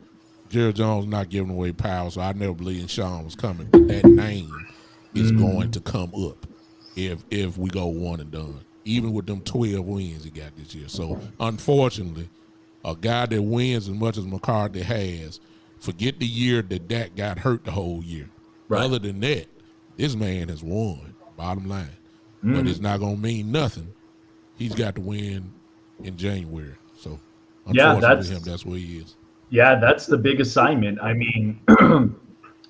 Jerry Jones not giving away power, so I never believed Sean was coming. But that name is going to come up if we go 1 and done, even with them 12 wins he got this year. So, unfortunately, a guy that wins as much as McCarthy has, forget the year that Dak got hurt the whole year. Right. Other than that, this man has won, bottom line. But it's not going to mean nothing. He's got to win in January. So, unfortunately for him, that's where he is. Yeah, that's the big assignment. I mean,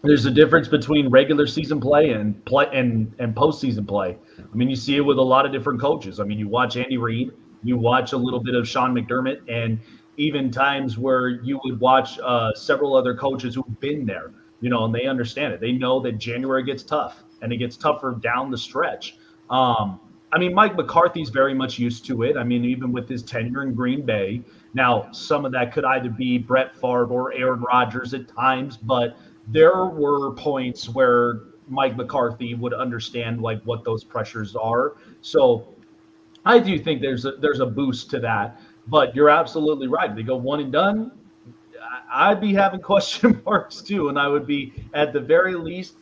there's a difference between regular season play and postseason play. I mean, you see it with a lot of different coaches. I mean, you watch Andy Reid, you watch a little bit of Sean McDermott, and even times where you would watch several other coaches who've been there, and they understand it. They know that January gets tough, and it gets tougher down the stretch. I mean, Mike McCarthy's very much used to it. I mean, even with his tenure in Green Bay. Now, some of that could either be Brett Favre or Aaron Rodgers at times, but there were points where Mike McCarthy would understand what those pressures are. So I do think there's a boost to that. But you're absolutely right. If they go 1 and done, I'd be having question marks too, and I would be at the very least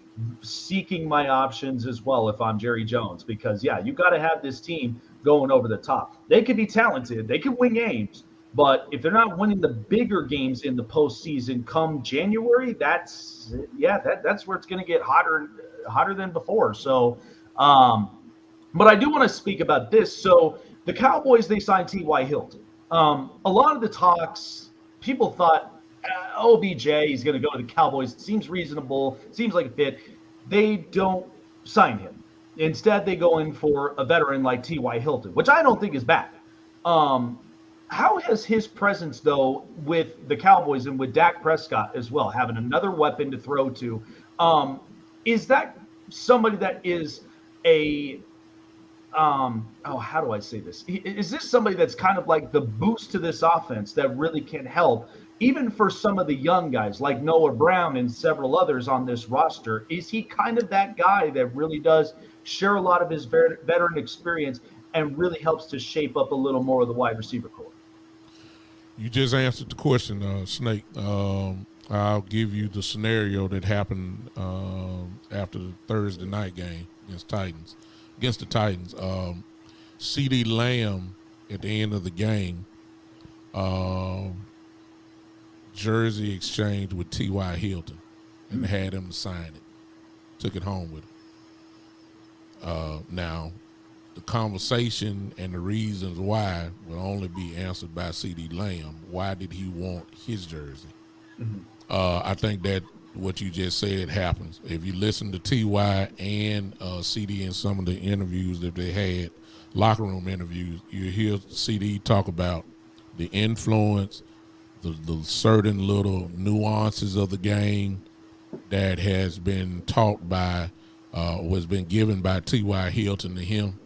seeking my options as well if I'm Jerry Jones, because you've got to have this team going over the top. They could be talented, they could win games, but if they're not winning the bigger games in the postseason come January, that's where it's going to get hotter than before. So, but I do want to speak about this. So the Cowboys, they signed T.Y. Hilton. A lot of the talks, people thought, OBJ is going to go to the Cowboys. It seems reasonable. Seems like a fit. They don't sign him. Instead, they go in for a veteran like T.Y. Hilton, which I don't think is bad. How has his presence, though, with the Cowboys and with Dak Prescott as well, having another weapon to throw to, is that somebody that is a how do I say this? Is this somebody that's kind of like the boost to this offense that really can help? Even for some of the young guys like Noah Brown and several others on this roster, is he kind of that guy that really does share a lot of his veteran experience and really helps to shape up a little more of the wide receiver core? You just answered the question, Snake. I'll give you the scenario that happened after the Thursday night game against the Titans. CeeDee Lamb at the end of the game, jersey exchange with T.Y. Hilton, and had him sign it. Took it home with him. Now, the conversation and the reasons why will only be answered by CeeDee Lamb. Why did he want his jersey? I think that what you just said happens. If you listen to Ty and CD in some of the interviews that they had, locker room interviews, you hear CD talk about the influence, the certain little nuances of the game that has been taught by, was been given by T.Y. Hilton to him.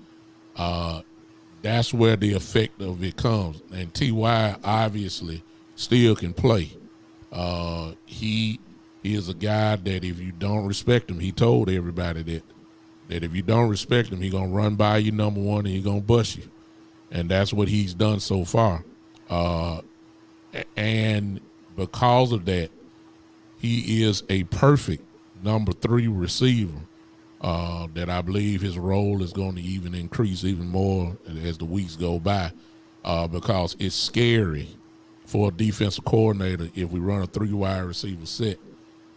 That's where the effect of it comes. And T.Y. obviously still can play. He is a guy that if you don't respect him, he told everybody that if you don't respect him, he's going to run by you, number one, and he's going to bust you. And that's what he's done so far. And because of that, he is a perfect number 3 receiver that I believe his role is going to even increase even more as the weeks go by because it's scary for a defensive coordinator if we run a 3 wide receiver set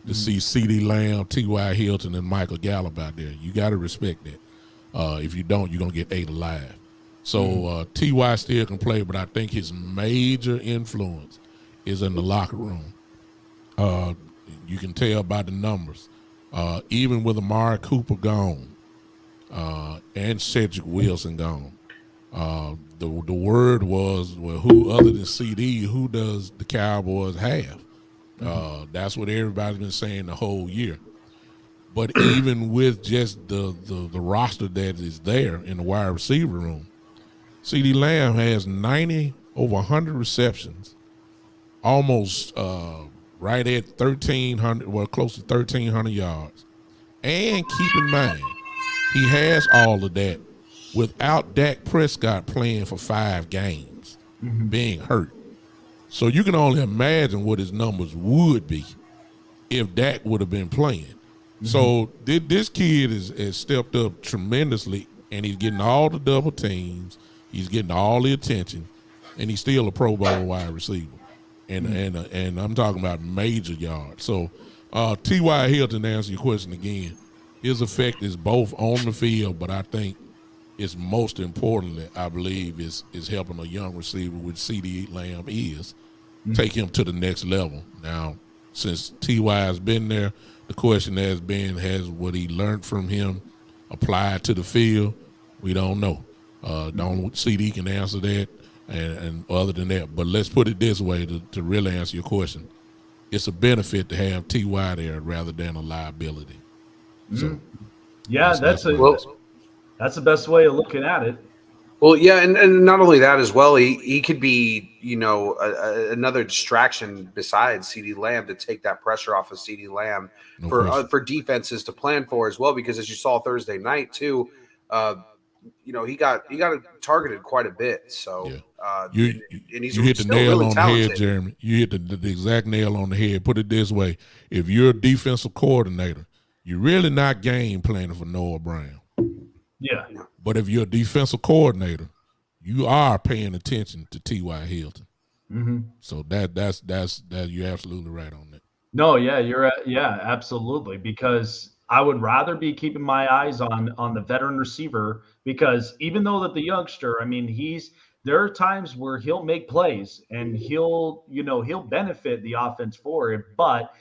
to see CeeDee Lamb, T.Y. Hilton, and Michael Gallup out there. You got to respect that. If you don't, you're going to get 8 alive. So T.Y. still can play, but I think his major influence is in the locker room. You can tell by the numbers. Even with Amari Cooper gone and Cedric Wilson gone, the word was, well, who other than CD, who does the Cowboys have? That's what everybody's been saying the whole year. But even with just the roster that is there in the wide receiver room, CeeDee Lamb has 90 over 100 receptions, almost right at 1,300, well, close to 1,300 yards. And keep in mind, he has all of that without Dak Prescott playing for 5 games, being hurt. So you can only imagine what his numbers would be if Dak would have been playing. So this kid has stepped up tremendously, and he's getting all the double teams. He's getting all the attention, and he's still a Pro Bowl wide receiver. And I'm talking about major yards. So T.Y. Hilton, to answer your question again, his effect is both on the field, but I think it's most importantly, I believe, is helping a young receiver, which CeeDee Lamb is, take him to the next level. Now, since T.Y. has been there, the question has been, has what he learned from him applied to the field? We don't know. CD can answer that, and other than that. But let's put it this way to really answer your question. It's a benefit to have T.Y. there rather than a liability. So, yeah, that's the best way of looking at it. Well, yeah, and not only that as well, he could be, another distraction besides CeeDee Lamb to take that pressure off of CeeDee Lamb for defenses to plan for as well. Because as you saw Thursday night too, he got targeted quite a bit. So you hit the nail really on talented. The head, Jeremy. You hit the exact nail on the head. Put it this way: if you're a defensive coordinator, you're really not game planning for Noah Brown. Yeah. But if you're a defensive coordinator, you are paying attention to T.Y. Hilton. So that's you're absolutely right on that. No, yeah, absolutely. Because I would rather be keeping my eyes on the veteran receiver, because even though that the youngster, I mean, there are times where he'll make plays and he'll benefit the offense for it. But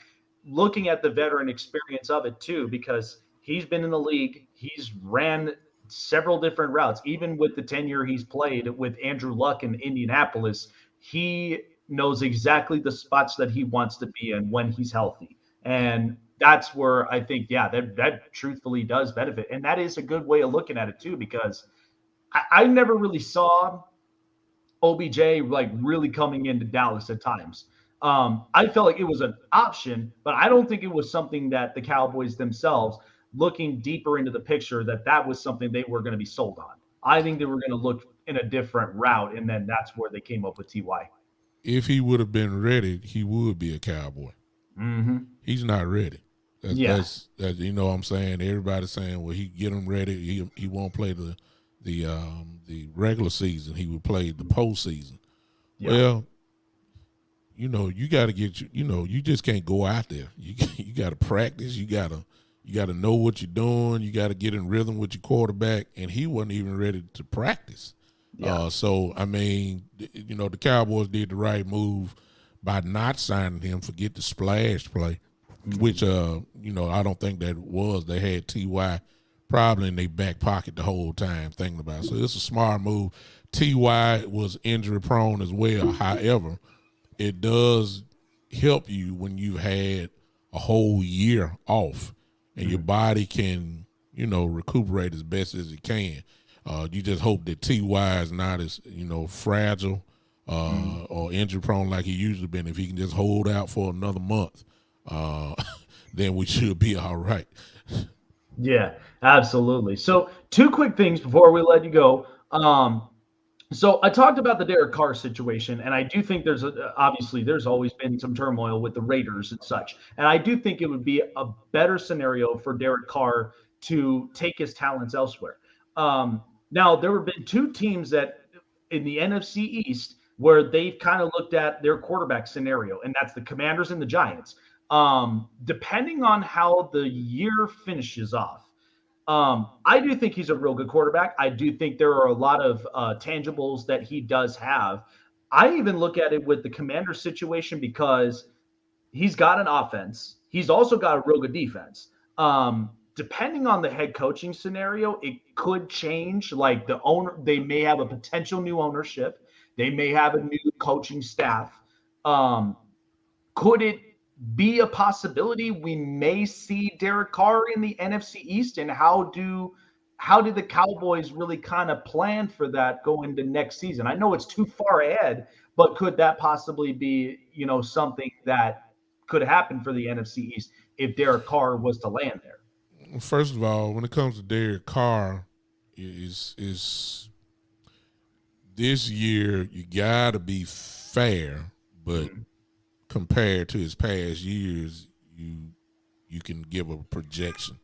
looking at the veteran experience of it too, because he's been in the league, he's ran several different routes. Even with the tenure he's played with Andrew Luck in Indianapolis, he knows exactly the spots that he wants to be in when he's healthy. And that's where I think, that truthfully does benefit. And that is a good way of looking at it too, because I never really saw OBJ like really coming into Dallas at times. I felt like it was an option, but I don't think it was something that the Cowboys themselves, looking deeper into the picture, that was something they were going to be sold on. I think they were going to look in a different route, and then that's where they came up with T.Y. If he would have been ready, he would be a Cowboy. He's not ready. That's you know what I'm saying? Everybody's saying, well, he get him ready. He won't play the regular season. He would play the postseason. Yeah. Well, you got to get you just can't go out there. You got to practice. You got to know what you're doing. You got to get in rhythm with your quarterback, and he wasn't even ready to practice. So, I mean, the Cowboys did the right move by not signing him. Forget the splash play. which I don't think that was. They had Ty probably in their back pocket the whole time thinking about it. So it's a smart move. Ty was injury prone as well. However, it does help you when you've had a whole year off and your body can, recuperate as best as it can. You just hope that Ty is not as, fragile or injury prone like he usually been. If he can just hold out for another month, then we should be all right. Yeah, absolutely. So 2 quick things before we let you go. So I talked about the Derek Carr situation, and I do think obviously there's always been some turmoil with the Raiders and such. And I do think it would be a better scenario for Derek Carr to take his talents elsewhere. Now, there have been 2 teams that in the NFC East where they've kind of looked at their quarterback scenario, and that's the Commanders and the Giants. Depending on how the year finishes off, I do think he's a real good quarterback. I do think there are a lot of tangibles that he does have. I even look at it with the Commander situation because he's got an offense. He's also got a real good defense. Depending on the head coaching scenario, it could change. Like the owner, they may have a potential new ownership. They may have a new coaching staff. Could it be a possibility we may see Derek Carr in the NFC East? And how do the Cowboys really kind of plan for that going into next season? I know it's too far ahead, but could that possibly be, something that could happen for the NFC East if Derek Carr was to land there? First of all, when it comes to Derek Carr, is this year you got to be fair, but compared to his past years, you can give a projection.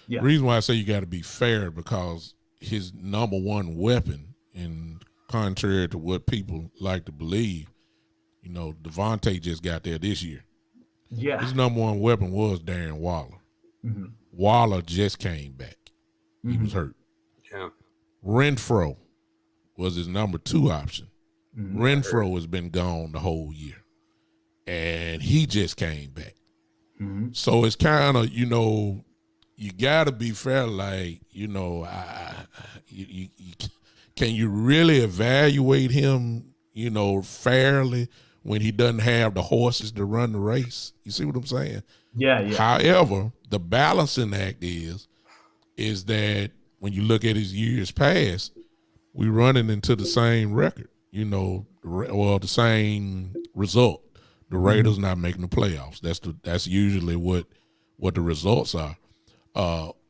Yeah. The reason why I say you got to be fair because his number one weapon, and contrary to what people like to believe, Devontae just got there this year. Yeah, his number one weapon was Darren Waller. Mm-hmm. Waller just came back. He was hurt. Yeah, Renfro was his number 2 option. Renfro has been gone the whole year. And he just came back. So it's kind of, you got to be fair. Like, can you really evaluate him, fairly when he doesn't have the horses to run the race? You see what I'm saying? Yeah. However, the balancing act is that when you look at his years past, we're running into the same record, the same result. The Raiders not making the playoffs. That's usually what the results are.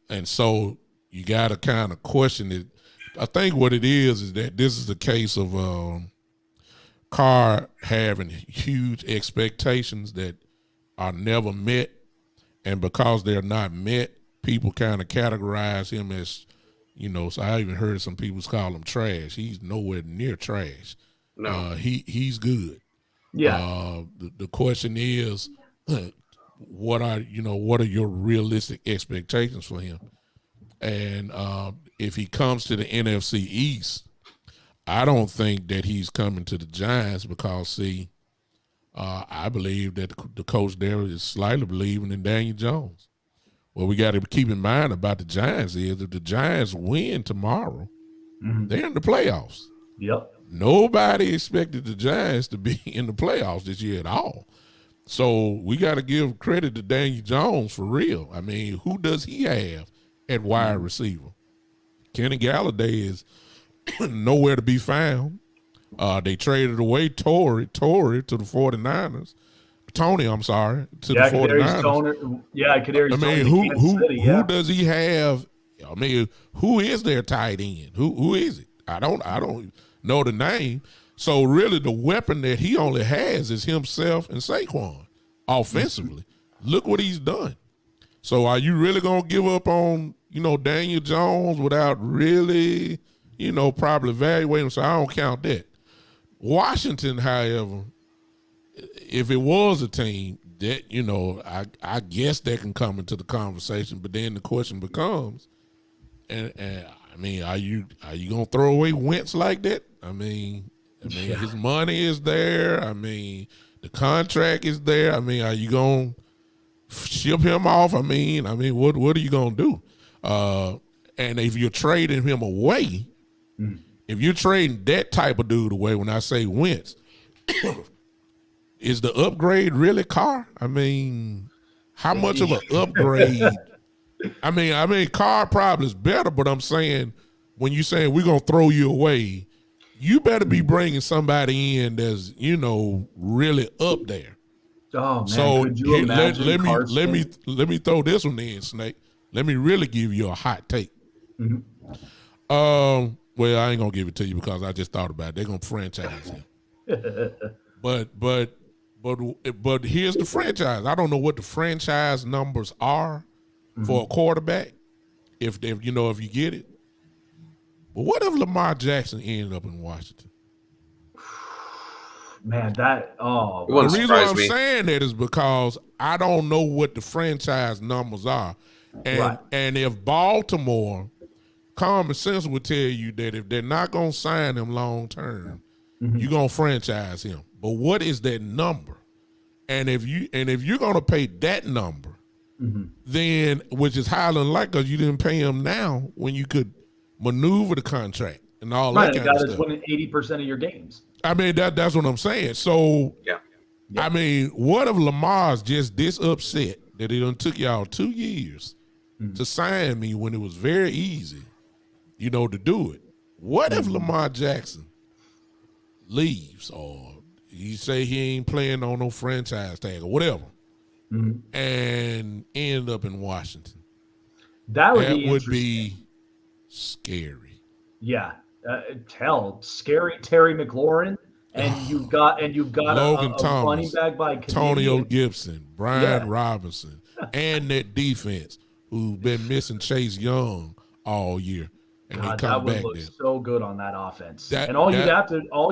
And so you got to kind of question it. I think what it is that this is a case of Carr having huge expectations that are never met. And because they're not met, people kind of categorize him as, so I even heard some people call him trash. He's nowhere near trash. No. He's good. Yeah. The question is, what are your realistic expectations for him? And if he comes to the NFC East, I don't think that he's coming to the Giants because, I believe that the coach there is slightly believing in Daniel Jones. What we got to keep in mind about the Giants is if the Giants win tomorrow, they're in the playoffs. Yep. Nobody expected the Giants to be in the playoffs this year at all. So we got to give credit to Daniel Jones for real. I mean, who does he have at wide receiver? Kenny Galladay is nowhere to be found. They traded away Tory to the 49ers. Tony, I'm sorry, to the 49ers. Kadarius Tony. Who does he have? I mean, who is their tight end? Who is it? I don't know the name. So really the weapon that he only has is himself and Saquon offensively. Look what he's done. So are you really going to give up on, Daniel Jones without really, probably evaluating him? So I don't count that. Washington, however, if it was a team that, I guess they can come into the conversation, but then the question becomes, and I mean, are you gonna throw away Wentz like that? I mean, his money is there. I mean, the contract is there. I mean, are you gonna ship him off. I mean, what are you gonna do? And if you're trading him away, if you're trading that type of dude away, when I say Wentz, is the upgrade really Carr? I mean, how much of an upgrade? I mean, Carr probably is better, but I'm saying when you saying we're gonna throw you away, you better be bringing somebody in that's really up there. Oh man! So could you imagine let me throw this one in, Snake. Let me really give you a hot take. Well, I ain't gonna give it to you because I just thought about it. They're gonna franchise him. But here's the franchise. I don't know what the franchise numbers are for a quarterback. If you get it. But what if Lamar Jackson ended up in Washington? Man, the reason why I'm saying that is because I don't know what the franchise numbers are. And if Baltimore, common sense would tell you that if they're not going to sign him long term, you're going to franchise him. But what is that number? And if you're going to pay that number, then, which is highly unlikely because you didn't pay him now when you could maneuver the contract and all that kind of stuff. Right, winning 80% of your games. I mean, that's what I'm saying. So, I mean, what if Lamar's just this upset that it done took y'all 2 years to sign me when it was very easy, to do it? What if Lamar Jackson leaves or you say he ain't playing on no franchise tag or whatever and end up in Washington? That would be scary. Yeah. Scary Terry McLaurin, and you've got Logan a Thomas, running back by Antonio Gibson, Brian Robinson, and that defense who's been missing Chase Young all year, and they come back. That would look so good on that offense. All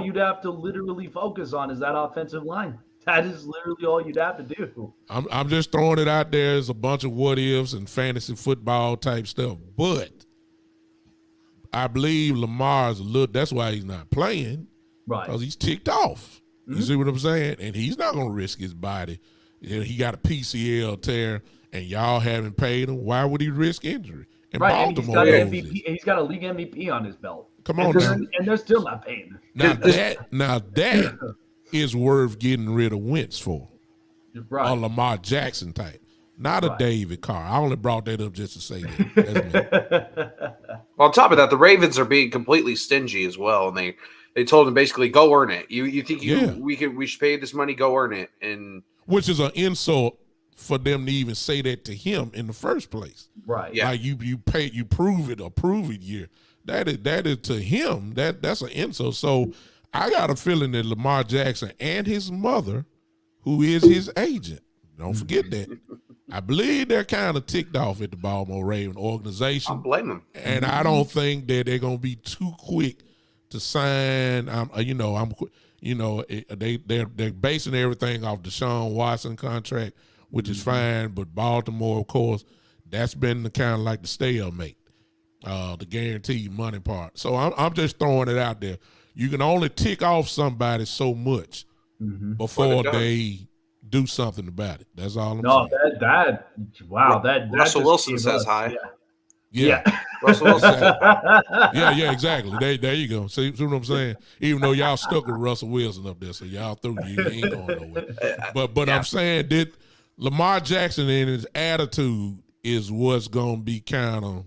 you'd have to literally focus on is that offensive line. That is literally all you'd have to do. I'm just throwing it out there as a bunch of what ifs and fantasy football type stuff, but I believe Lamar's that's why he's not playing. Right. Because he's ticked off. You see what I'm saying? And he's not going to risk his body. He got a PCL tear, and y'all haven't paid him. Why would he risk injury? And Baltimore he's got a league MVP on his belt. Come on, and they're still not paying him. Now that is worth getting rid of Wentz for. Right. A Lamar Jackson type. Not a David Carr. I only brought that up just to say that. Well, on top of that, the Ravens are being completely stingy as well, and they told him basically, go earn it. You think we should pay this money? Go earn it, and which is an insult for them to even say that to him in the first place. Right? Yeah. Like you prove it year. That is to him that's an insult. So I got a feeling that Lamar Jackson and his mother, who is his agent, don't forget that. I believe they're kind of ticked off at the Baltimore Ravens organization. I don't blame them. And I don't think that they're going to be too quick to sign. They're basing everything off Deshaun Watson contract, which is fine. But Baltimore, of course, that's been the kind of like the stalemate, the guaranteed money part. So I'm just throwing it out there. You can only tick off somebody so much before they do something about it. That's all I'm saying. That Russell Wilson says hi. Yeah. Russell Wilson. Yeah, exactly. There you go. See what I'm saying? Even though y'all stuck with Russell Wilson up there, so y'all through, you ain't going nowhere. But I'm saying that Lamar Jackson and his attitude is what's going to be kind of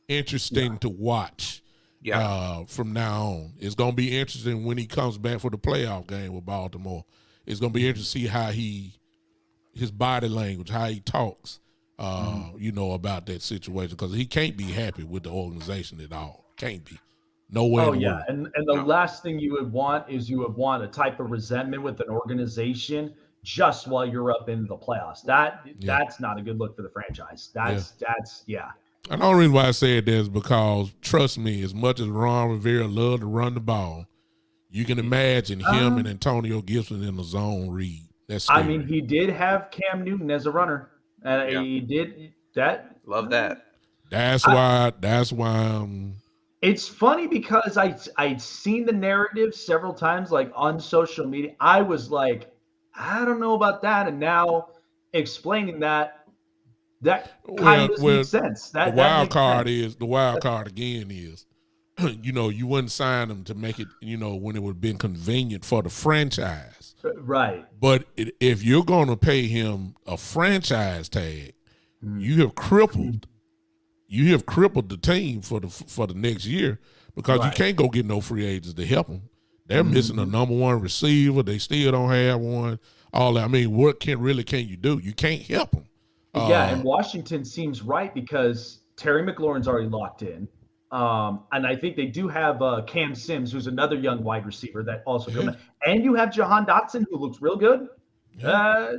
interesting to watch from now on. It's going to be interesting when he comes back for the playoff game with Baltimore. It's going to be interesting to see how his body language, how he talks, about that situation, because he can't be happy with the organization at all. Can't be. No way. Oh, yeah. And the last thing you would want is a type of resentment with an organization just while you're up in the playoffs. That's not a good look for the franchise. That's. And the only reason why I said that is because, trust me, as much as Ron Rivera loved to run the ball, you can imagine him and Antonio Gibson in the zone read. That's scary. I mean, he did have Cam Newton as a runner. He did that. Love that. That's why. It's funny because I'd seen the narrative several times, like on social media. I was like, I don't know about that. And now explaining that kind of makes sense. That the wild card again is, you wouldn't sign him to make it, when it would have been convenient for the franchise. Right. But if you're going to pay him a franchise tag, you have crippled the team for the next year, because you can't go get no free agents to help them. They're missing a number one receiver. They still don't have one. All that. I mean, what can you do? You can't help them. And Washington seems right, because Terry McLaurin's already locked in. And I think they do have Cam Sims, who's another young wide receiver that also comes in. And you have Jahan Dotson, who looks real good. I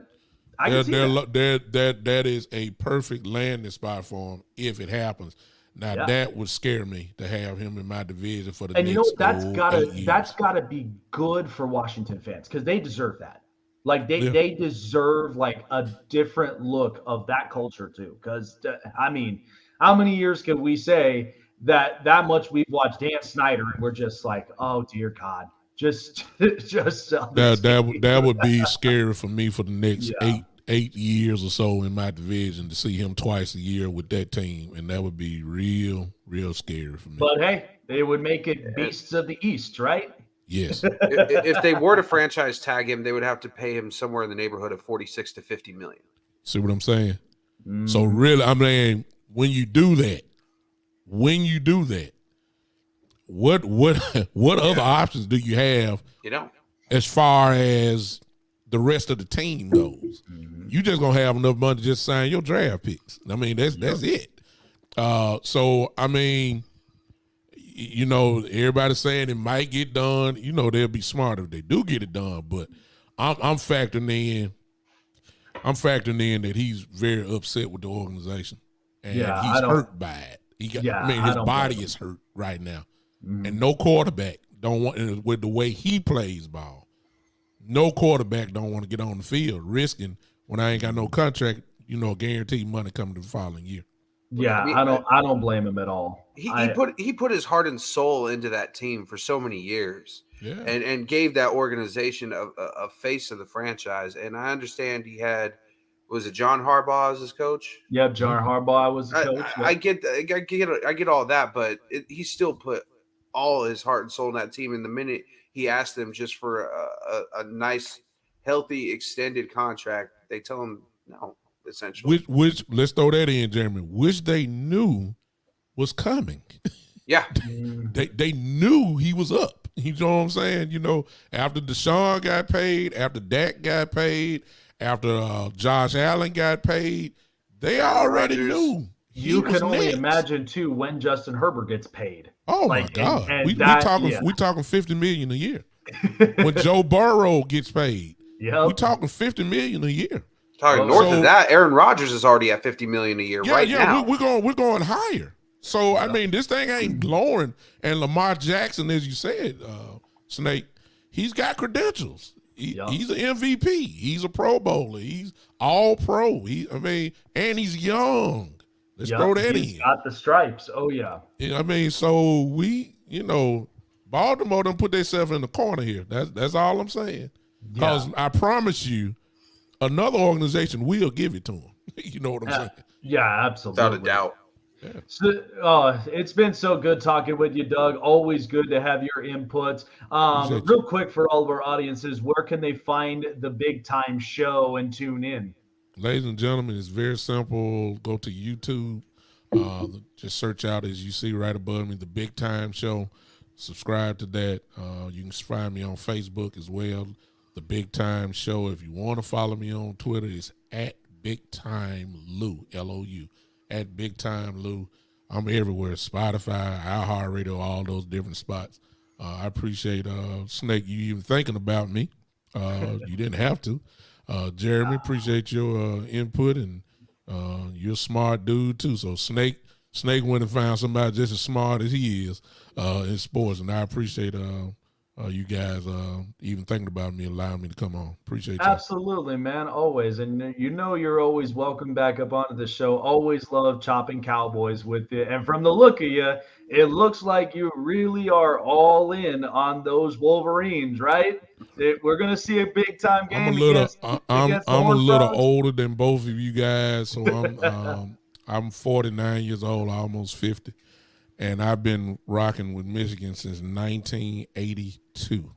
can see that is a perfect landing spot for him if it happens. Now that would scare me to have him in my division for the next that's gotta be good for Washington fans, because they deserve that. Like they deserve like a different look of that culture too. Because I mean, how many years can we say that much we've watched Dan Snyder and we're just like, oh dear God, just that would be scary for me for the next 8 years or so in my division, to see him twice a year with that team, and that would be real scary for me. But hey, they would make it Beasts of the East, right? Yes. If they were to franchise tag him, they would have to pay him somewhere in the neighborhood of 46 to 50 million. See what I'm saying? So really, I mean, when you do that, what other options do you have? As far as the rest of the team goes, you just gonna have enough money to just sign your draft picks. I mean, that's it. So I mean, everybody's saying it might get done. They'll be smart if they do get it done. But I'm factoring in that he's very upset with the organization, and he's hurt by it. His body is hurt right now, and no quarterback don't want, with the way he plays ball. No quarterback don't want to get on the field risking, when I ain't got no contract, guaranteed money coming the following year. Yeah, I don't blame him at all. He put his heart and soul into that team for so many years, and gave that organization a face of the franchise. And I understand he had, was it John Harbaugh as his coach? Yeah, John Harbaugh was the coach. I get all that, but he still put all his heart and soul in that team. And the minute he asked them just for a nice, healthy, extended contract, they tell him no, essentially. Which let's throw that in, Jeremy, which they knew was coming. Yeah. They knew he was up. You know what I'm saying? After Deshaun got paid, after Dak got paid, after Josh Allen got paid, they already knew. You can only imagine too when Justin Herbert gets paid. Oh my God, we talking $50 million a year. When Joe Burrow gets paid, we talking $50 million a year. Talking north of that, Aaron Rodgers is already at $50 million a year now. We're going higher. So I mean, this thing ain't glowing. And Lamar Jackson, as you said, Snake, he's got credentials. He's an MVP. He's a Pro Bowler. He's all pro. And he's young. Let's throw that in. Got the stripes. Oh, yeah. I mean, so Baltimore done put themselves in the corner here. That's all I'm saying. Because I promise you, another organization will give it to them. You know what I'm saying? Yeah, absolutely. Without a doubt. Yeah. So, it's been so good talking with you, Doug. Always good to have your inputs. Real quick for all of our audiences, where can they find the Big Time Show and tune in? Ladies and gentlemen, it's very simple. Go to YouTube. Just search out, as you see right above me, the Big Time Show. Subscribe to that. You can find me on Facebook as well, the Big Time Show. If you want to follow me on Twitter, it's at Big Time Lou, L-O-U, at Big Time Lou. I'm everywhere, Spotify, iHeartRadio, all those different spots. I appreciate, Snake, you even thinking about me. You didn't have to. Jeremy, appreciate your input, and you're a smart dude too. So Snake went and found somebody just as smart as he is in sports, and I appreciate you guys even thinking about me, allowing me to come on. Appreciate you. Absolutely, man. Always. And you're always welcome back up onto the show. Always love chopping Cowboys with you. And from the look of you, it looks like you really are all in on those Wolverines, right? We're going to see a big time game against the I'm a Horned little Frogs. older than both of you guys, so I'm 49 years old, almost 50. And I've been rocking with Michigan since 1982.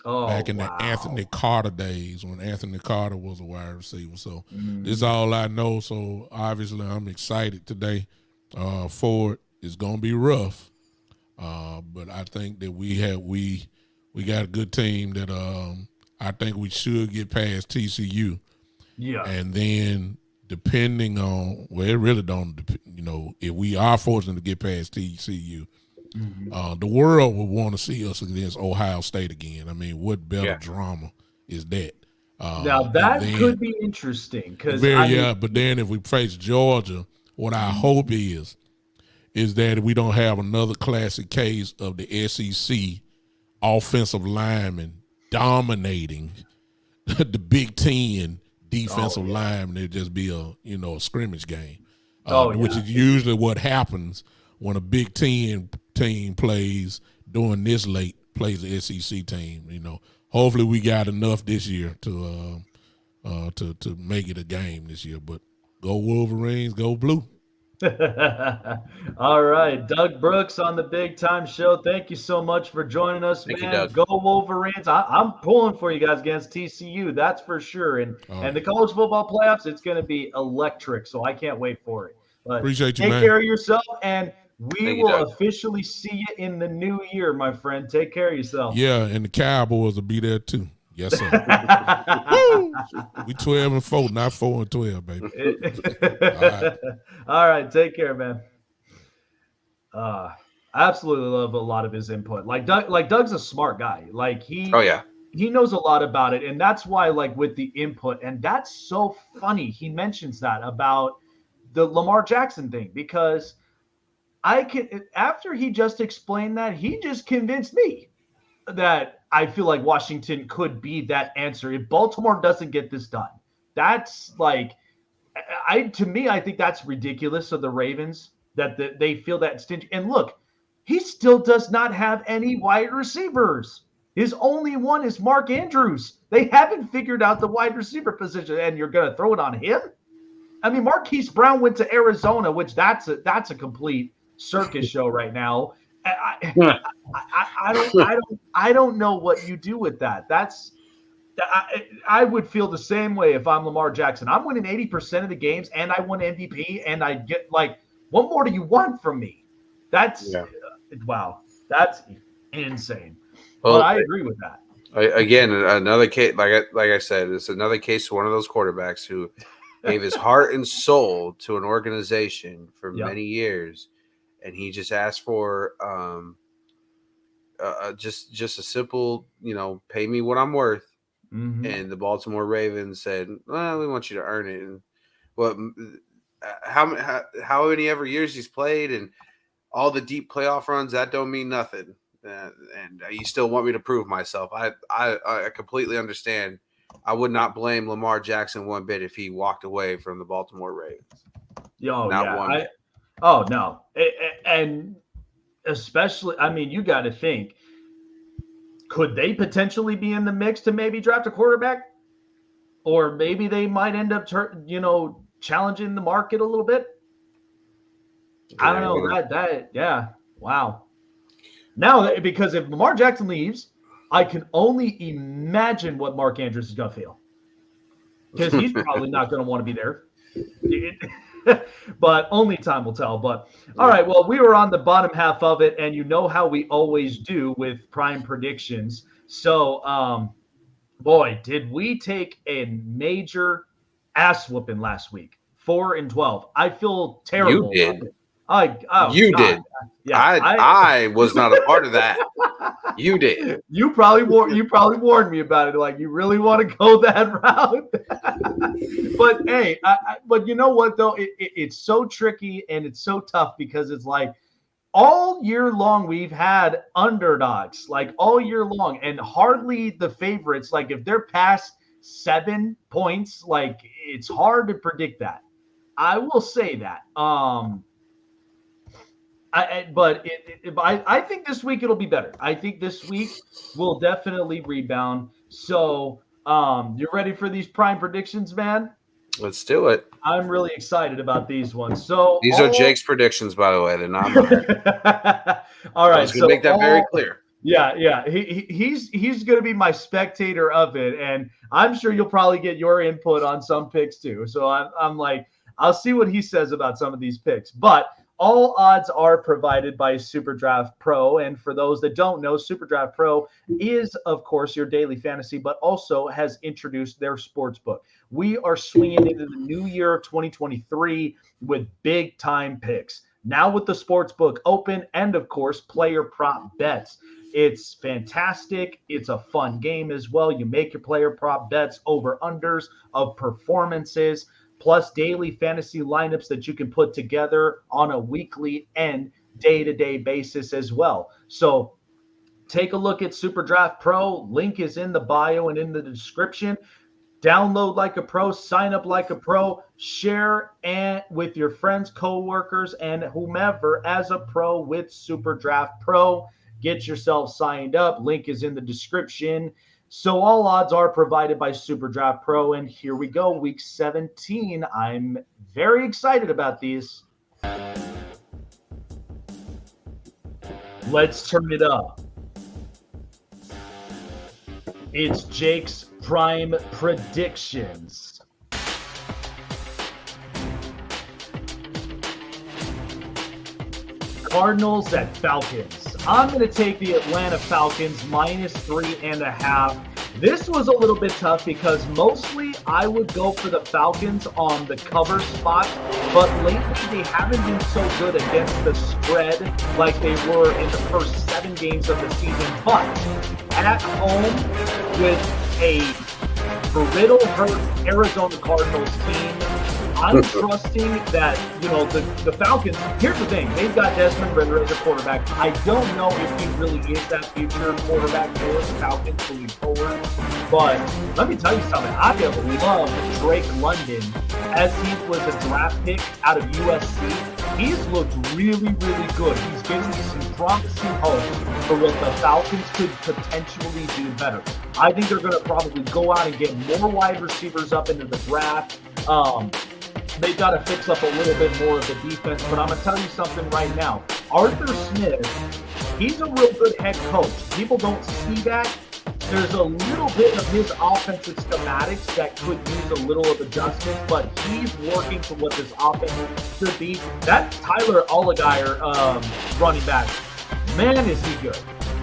Back in the Anthony Carter days when Anthony Carter was a wide receiver. So this is all I know. So obviously I'm excited today for it. It's going to be rough. But I think that we got a good team that I think we should get past TCU. Yeah. And then depending on, well, it really don't, if we are fortunate to get past TCU, the world will want to see us against Ohio State again. I mean, what better drama is that? Now that could be interesting because but then if we face Georgia, what I hope is that we don't have another classic case of the SEC offensive linemen dominating the Big Ten defensive linemen. It'd just be a scrimmage game, which is usually what happens when a Big Ten team plays during this late, plays the SEC team. Hopefully we got enough this year to make it a game this year. But go Wolverines, go blue. All right, Doug Brooks on the Big Time Show. Thank you so much for joining us, Thank man. you, Doug. Go Wolverines! I'm pulling for you guys against TCU, that's for sure. And the college football playoffs, it's going to be electric. So I can't wait for it. But appreciate you, take man. care of yourself, and we will Doug. officially see you in the new year, my friend. Take care of yourself. Yeah, and the Cowboys will be there too. Yes, sir. We 12-4, not 4-12, baby. All right. Take care, man. I absolutely love a lot of his input. Doug's a smart guy. He knows a lot about it, and that's why, with the input, and that's so funny. He mentions that about the Lamar Jackson thing because after he just explained that, he just convinced me that I feel like Washington could be that answer if Baltimore doesn't get this done. That's to me, I think that's ridiculous of the Ravens that they feel that stingy. And look, he still does not have any wide receivers. His only one is Mark Andrews. They haven't figured out the wide receiver position, and you're going to throw it on him? I mean, Marquise Brown went to Arizona, which that's a complete circus show right now. I don't know what you do with that. I would feel the same way if I'm Lamar Jackson. I'm winning 80% of the games, and I won MVP, and I get what more do you want from me? Wow, that's insane. Well, but I agree with that. Again, another case, like I said, it's another case of one of those quarterbacks who gave his heart and soul to an organization for many years. And he just asked for just a simple, pay me what I'm worth. Mm-hmm. And the Baltimore Ravens said, well, we want you to earn it. And how many ever years he's played and all the deep playoff runs, that don't mean nothing. And you still want me to prove myself. I completely understand. I would not blame Lamar Jackson one bit if he walked away from the Baltimore Ravens. One bit. Oh, no. And especially, I mean, you got to think, could they potentially be in the mix to maybe draft a quarterback? Or maybe they might end up, challenging the market a little bit? I don't know. Wow. Now, because if Lamar Jackson leaves, I can only imagine what Mark Andrews is going to feel. Because he's probably not going to want to be there. But only time will tell. But all right, well, we were on the bottom half of it, and you know how we always do with prime predictions. So, boy, did we take a major ass whooping last week. 4-12. I feel terrible. You did. You did. Yeah, I was not a part of that. You did. You probably warned me about it. You really want to go that route? But hey, but you know what though? It's so tricky and it's so tough because it's all year long, we've had underdogs, like all year long, and hardly the favorites. Like if they're past 7 points, like it's hard to predict that. I will say that. I think this week it'll be better. I think this week will definitely rebound. So, you ready for these prime predictions, man? Let's do it. I'm really excited about these ones. So these are Jake's predictions, by the way. They're not mine. All right, I was going to make that very clear. Yeah. He's going to be my spectator of it, and I'm sure you'll probably get your input on some picks too. So I'm like, I'll see what he says about some of these picks. But all odds are provided by SuperDraft Pro, and for those that don't know, SuperDraft Pro is, of course, your daily fantasy, but also has introduced their sports book. We are swinging into the new year 2023 with big-time picks. Now with the sports book open and, of course, player prop bets. It's fantastic. It's a fun game as well. You make your player prop bets over unders of performances, plus daily fantasy lineups that you can put together on a weekly and day-to-day basis as well. So take a look at SuperDraft Pro. Link is in the bio and in the description. Download like a pro, sign up like a pro, share with your friends, coworkers, and whomever as a pro with SuperDraft Pro. Get yourself signed up. Link is in the description. So all odds are provided by SuperDraft Pro, and here we go, Week 17. I'm very excited about these. Let's turn it up. It's Jake's Prime Predictions. Cardinals at Falcons. I'm going to take the Atlanta Falcons -3.5. This was a little bit tough because mostly I would go for the Falcons on the cover spot, but lately they haven't been so good against the spread like they were in the first 7 games of the season. But at home with a brittle hurt Arizona Cardinals team, I'm trusting that, the Falcons, here's the thing, they've got Desmond Ridder as a quarterback. I don't know if he really is that future quarterback for the Falcons moving forward, but let me tell you something. I have loved Drake London as he was a draft pick out of USC. He's looked really, really good. He's giving me some promising hope for what the Falcons could potentially do better. I think they're going to probably go out and get more wide receivers up into the draft. They've got to fix up a little bit more of the defense, but I'm going to tell you something right now. Arthur Smith, he's a real good head coach. People don't see that. There's a little bit of his offensive schematics that could use a little of adjustment, but he's working for what this offense should be. That Tyler Algier running back, man, is he good.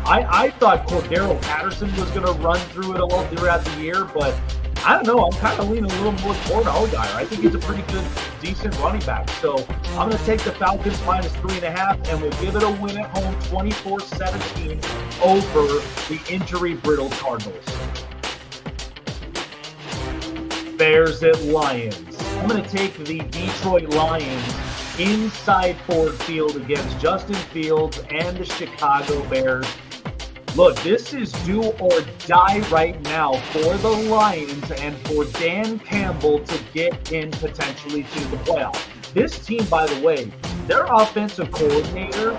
I thought Cordero Patterson was going to run through it all throughout the year, but I don't know. I'm kind of leaning a little more toward Algier. I think he's a pretty good, decent running back. So I'm going to take the Falcons -3.5, and we'll give it a win at home 24-17 over the injury-brittle Cardinals. Bears at Lions. I'm going to take the Detroit Lions inside Ford Field against Justin Fields and the Chicago Bears. Look, this is do or die right now for the Lions and for Dan Campbell to get in potentially to the playoffs. This team, by the way, their offensive coordinator,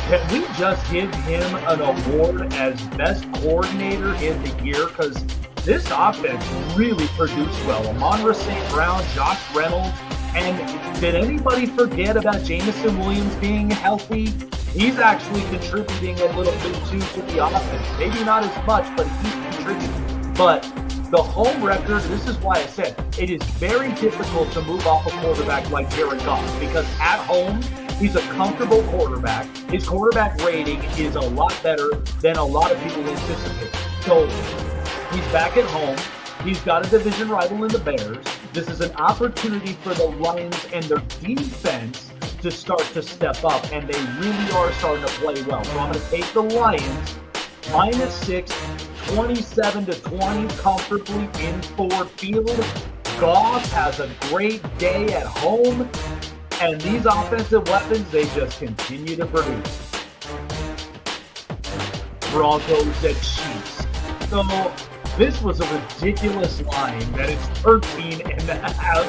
can we just give him an award as best coordinator in the year? Because this offense really produced well. Amon-Ra St. Brown, Josh Reynolds, and did anybody forget about Jameson Williams being healthy? He's actually contributing a little bit too to the offense. Maybe not as much, but he's contributing. But the home record, this is why I said it is very difficult to move off a quarterback like Jared Goff, because at home, he's a comfortable quarterback. His quarterback rating is a lot better than a lot of people anticipate. So he's back at home. He's got a division rival in the Bears. This is an opportunity for the Lions and their defense to start to step up, and they really are starting to play well. So I'm going to take the Lions -6, 27-20, comfortably in Ford Field. Goff has a great day at home. And these offensive weapons, they just continue to produce. Broncos at Chiefs. So this was a ridiculous line that it's 13.5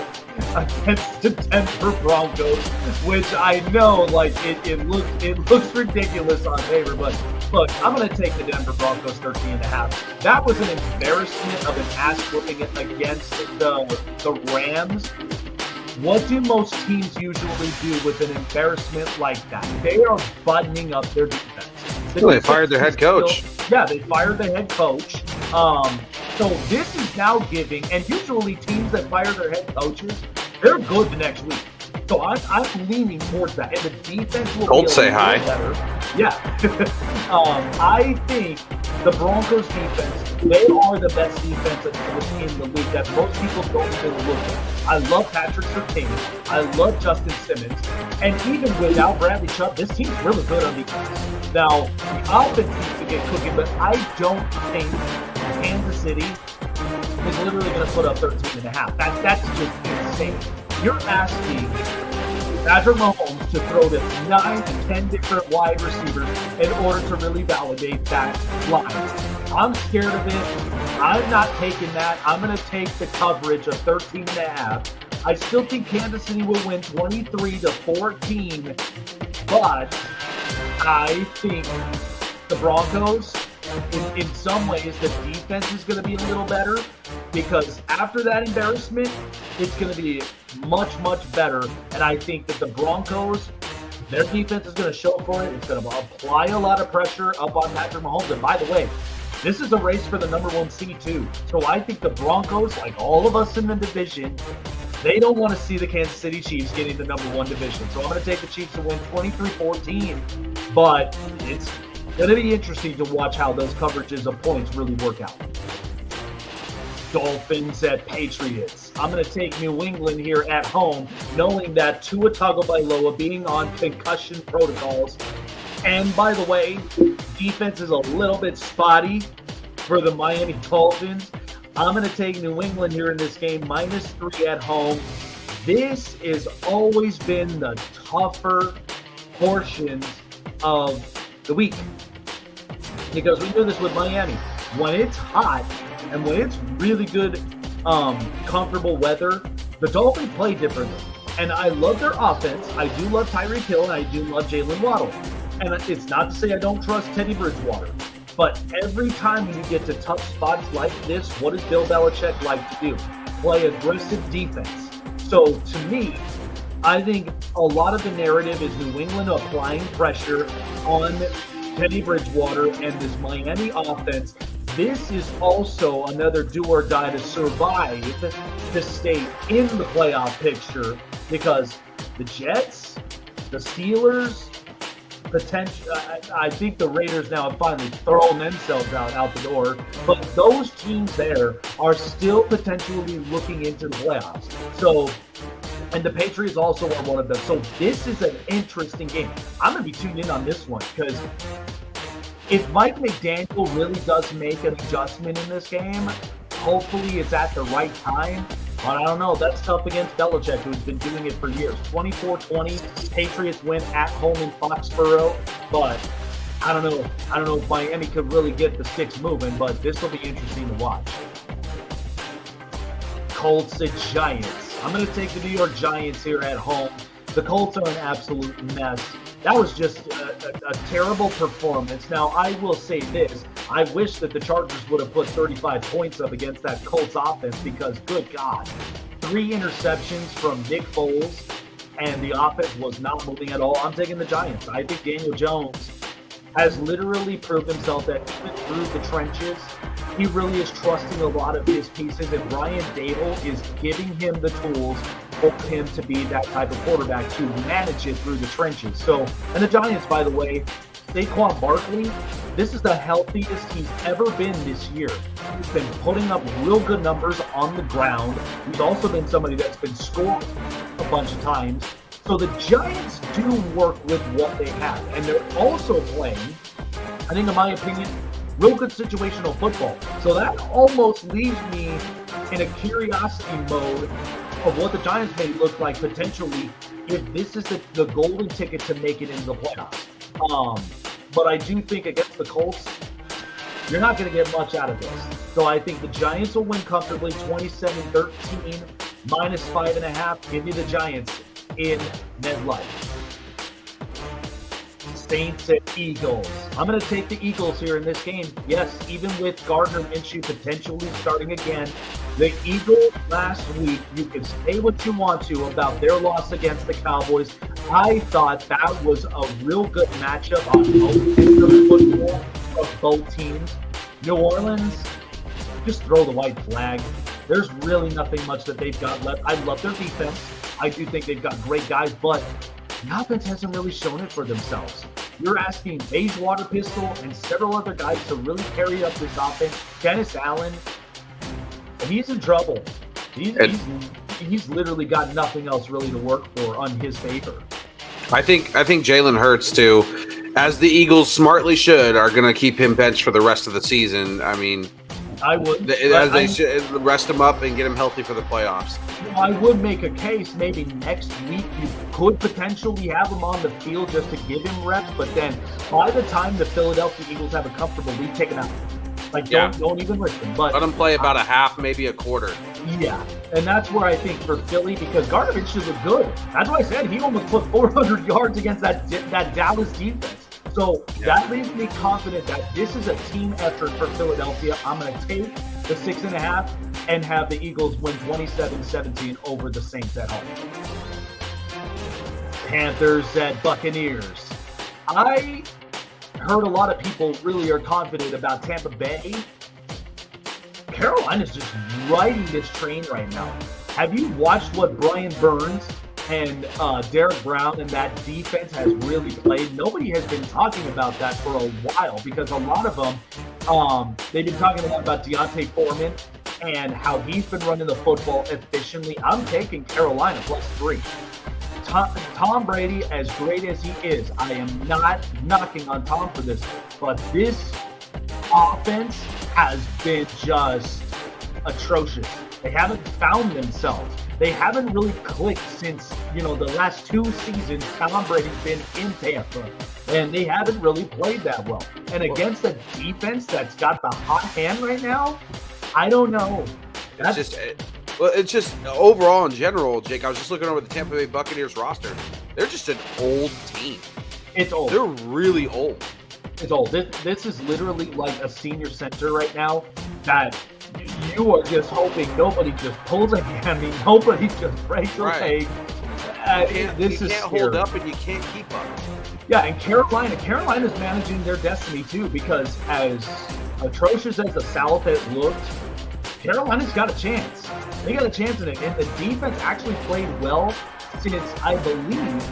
against the Denver Broncos, which I know, like, it looks ridiculous on paper, but look, I'm going to take the Denver Broncos 13.5. That was an embarrassment of an ass whooping against the Rams. What do most teams usually do with an embarrassment like that? They are buttoning up their defense. They fired their head coach. They fired the head coach. So this is now giving, and usually teams that fire their head coaches, they're good the next week. So I'm leaning towards that, and the defense will Colts be say hi. Better. Yeah. I think the Broncos defense, they are the best defense in the league that most people don't even look at. I love Patrick Surtain. I love Justin Simmons. And even without Bradley Chubb, this team's really good on defense. Now, the offense needs to get cooking, but I don't think Kansas City is literally going to put up 13.5. That's just insane. You're asking Patrick Mahomes to throw to 9 to 10 different wide receivers in order to really validate that line. I'm scared of it. I'm not taking that. I'm going to take the coverage of 13.5. I still think Kansas City will win 23-14, but I think the Broncos, in some ways, the defense is going to be a little better, because after that embarrassment, it's going to be much, much better. And I think that the Broncos, their defense is going to show for it. It's going to apply a lot of pressure up on Patrick Mahomes. And by the way, this is a race for the number 1 seed too. So I think the Broncos, like all of us in the division, they don't want to see the Kansas City Chiefs getting the number 1 division. So I'm going to take the Chiefs to win 23-14. But it's going to be interesting to watch how those coverages of points really work out. Dolphins at Patriots. I'm going to take New England here at home, knowing that Tua Tagovailoa being on concussion protocols. And by the way, defense is a little bit spotty for the Miami Dolphins. I'm going to take New England here in this game, -3 at home. This has always been the tougher portions of the week, because we knew this with Miami. When it's hot and when it's really good, comfortable weather, the Dolphins play differently. And I love their offense. I do love Tyreek Hill, and I do love Jalen Waddle. And it's not to say I don't trust Teddy Bridgewater. But every time you get to tough spots like this, what does Bill Belichick like to do? Play aggressive defense. So to me, I think a lot of the narrative is New England applying pressure on Teddy Bridgewater and this Miami offense. This is also another do or die to survive to stay in the playoff picture, because the Jets, the Steelers, I think the Raiders now have finally thrown themselves out the door, but those teams there are still potentially looking into the playoffs. So, and the Patriots also are one of them. So this is an interesting game. I'm going to be tuned in on this one, because if Mike McDaniel really does make an adjustment in this game, hopefully it's at the right time. But I don't know. That's tough against Belichick, who's been doing it for years. 24-20, Patriots win at home in Foxborough. But I don't know. I don't know if Miami could really get the sticks moving, but this will be interesting to watch. Colts at Giants. I'm going to take the New York Giants here at home. The Colts are an absolute mess. That was just a terrible performance. Now, I will say this. I wish that the Chargers would have put 35 points up against that Colts offense, because, good God, 3 interceptions from Nick Foles, and the offense was not moving at all. I'm taking the Giants. I think Daniel Jones has literally proved himself that even through the trenches, he really is trusting a lot of his pieces, and Brian Dable is giving him the tools for him to be that type of quarterback to manage it through the trenches. So, and the Giants, by the way, Saquon Barkley, this is the healthiest he's ever been this year. He's been putting up real good numbers on the ground. He's also been somebody that's been scoring a bunch of times. So the Giants do work with what they have. And they're also playing, I think in my opinion, real good situational football. So that almost leaves me in a curiosity mode of what the Giants may look like potentially if this is the golden ticket to make it into the playoffs. But I do think against the Colts, you're not going to get much out of this. So I think the Giants will win comfortably 27-13, minus 5.5. Give me the Giants in MetLife. Saints and Eagles. I'm going to take the Eagles here in this game. Yes, even with Gardner Minshew potentially starting again, the Eagles last week, you can say what you want to about their loss against the Cowboys. I thought that was a real good matchup on both ends of the football of both teams. New Orleans, just throw the white flag. There's really nothing much that they've got left. I love their defense. I do think they've got great guys, but the offense hasn't really shown it for themselves. You're asking Beige Water Pistol and several other guys to really carry up this offense. Dennis Allen, he's in trouble. He's literally got nothing else really to work for on his favor. I think Jalen Hurts too, as the Eagles smartly should, are going to keep him benched for the rest of the season. I mean, I would. They should rest him up and get him healthy for the playoffs. I would make a case maybe next week you could potentially have him on the field just to give him reps, but then by the time the Philadelphia Eagles have a comfortable lead, take him out. Don't even risk him. But let him play about a half, maybe a quarter. Yeah, and that's where I think for Philly, because Gardner Minshew look good. That's why I said he almost put 400 yards against that Dallas defense. So that leaves me confident that this is a team effort for Philadelphia. I'm going to take the 6.5 and have the Eagles win 27-17 over the Saints at home. Panthers at Buccaneers. I heard a lot of people really are confident about Tampa Bay. Carolina's just riding this train right now. Have you watched what Brian Burns and Derek Brown and that defense has really played? Nobody has been talking about that for a while because a lot of them, they've been talking a lot about Deontay Foreman and how he's been running the football efficiently. I'm taking Carolina +3. Tom Brady, as great as he is, I am not knocking on Tom for this, but this offense has been just atrocious. They haven't found themselves. They haven't really clicked since, the last 2 seasons Tom Brady's been in Tampa, and they haven't really played that well. And against a defense that's got the hot hand right now, I don't know. It's just overall in general, Jake, I was just looking over the Tampa Bay Buccaneers roster. They're just an old team. It's old. They're really old. It's old. This is literally like a senior center right now that you are just hoping nobody just pulls a hammy, nobody just breaks a leg. This is can't hold up and you can't keep up. Yeah, and Carolina's managing their destiny too, because as atrocious as the South has looked, Carolina's got a chance. They got a chance in it, and the defense actually played well since, I believe,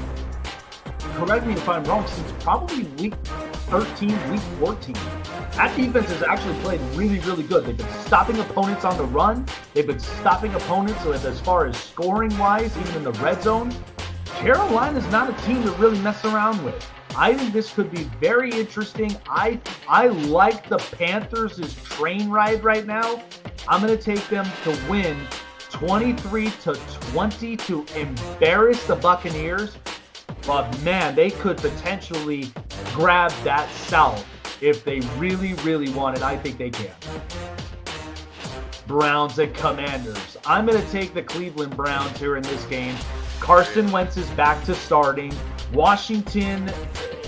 correct me if I'm wrong, since probably week 13, week 14. That defense has actually played really, really good. They've been stopping opponents on the run. They've been stopping opponents as far as scoring-wise, even in the red zone. Carolina's not a team to really mess around with. I think this could be very interesting. I like the Panthers' train ride right now. I'm going to take them to win 23-20 to embarrass the Buccaneers. But, man, they could potentially grab that South if they really, really want it. I think they can. Browns and Commanders. I'm going to take the Cleveland Browns here in this game. Carson Wentz is back to starting. Washington,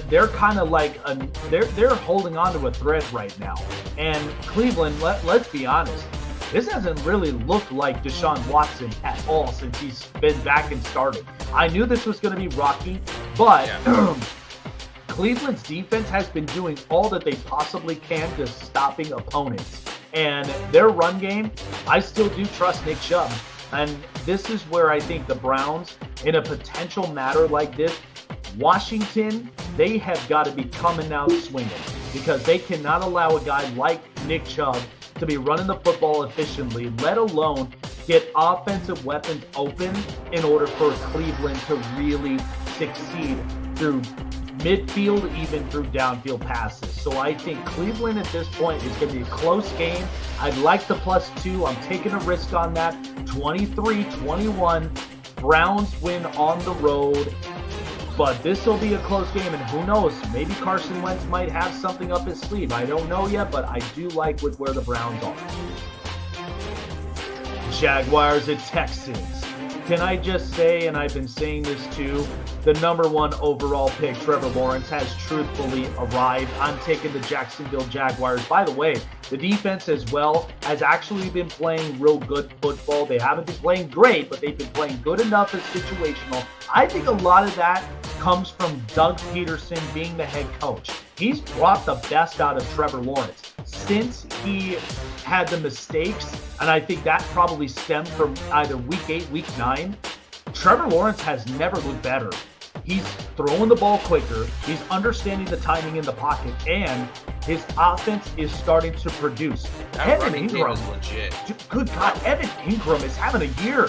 they're kind of like they're holding on to a thread right now. And Cleveland, let's be honest, this hasn't really looked like Deshaun Watson at all since he's been back and started. I knew this was going to be rocky, but Cleveland's defense has been doing all that they possibly can to stopping opponents. And their run game, I still do trust Nick Chubb. And this is where I think the Browns, in a potential matter like this, Washington, they have got to be coming out swinging because they cannot allow a guy like Nick Chubb to be running the football efficiently, let alone get offensive weapons open in order for Cleveland to really succeed through midfield, even through downfield passes. So I think Cleveland at this point is going to be a close game. I'd like the +2. I'm taking a risk on that. 23-21. Browns win on the road. But this will be a close game, and who knows? Maybe Carson Wentz might have something up his sleeve. I don't know yet, but I do like with where the Browns are. Jaguars at Texans. Can I just say, and I've been saying this too, the number 1 overall pick, Trevor Lawrence, has truthfully arrived. I'm taking the Jacksonville Jaguars. By the way, the defense as well has actually been playing real good football. They haven't been playing great, but they've been playing good enough as situational. I think a lot of that comes from Doug Peterson being the head coach. He's brought the best out of Trevor Lawrence since he had the mistakes, and I think that probably stemmed from either week 8, week 9. Trevor Lawrence has never looked better. He's throwing the ball quicker. He's understanding the timing in the pocket, and his offense is starting to produce. That running game is legit. Good God, Evan Ingram is having a year.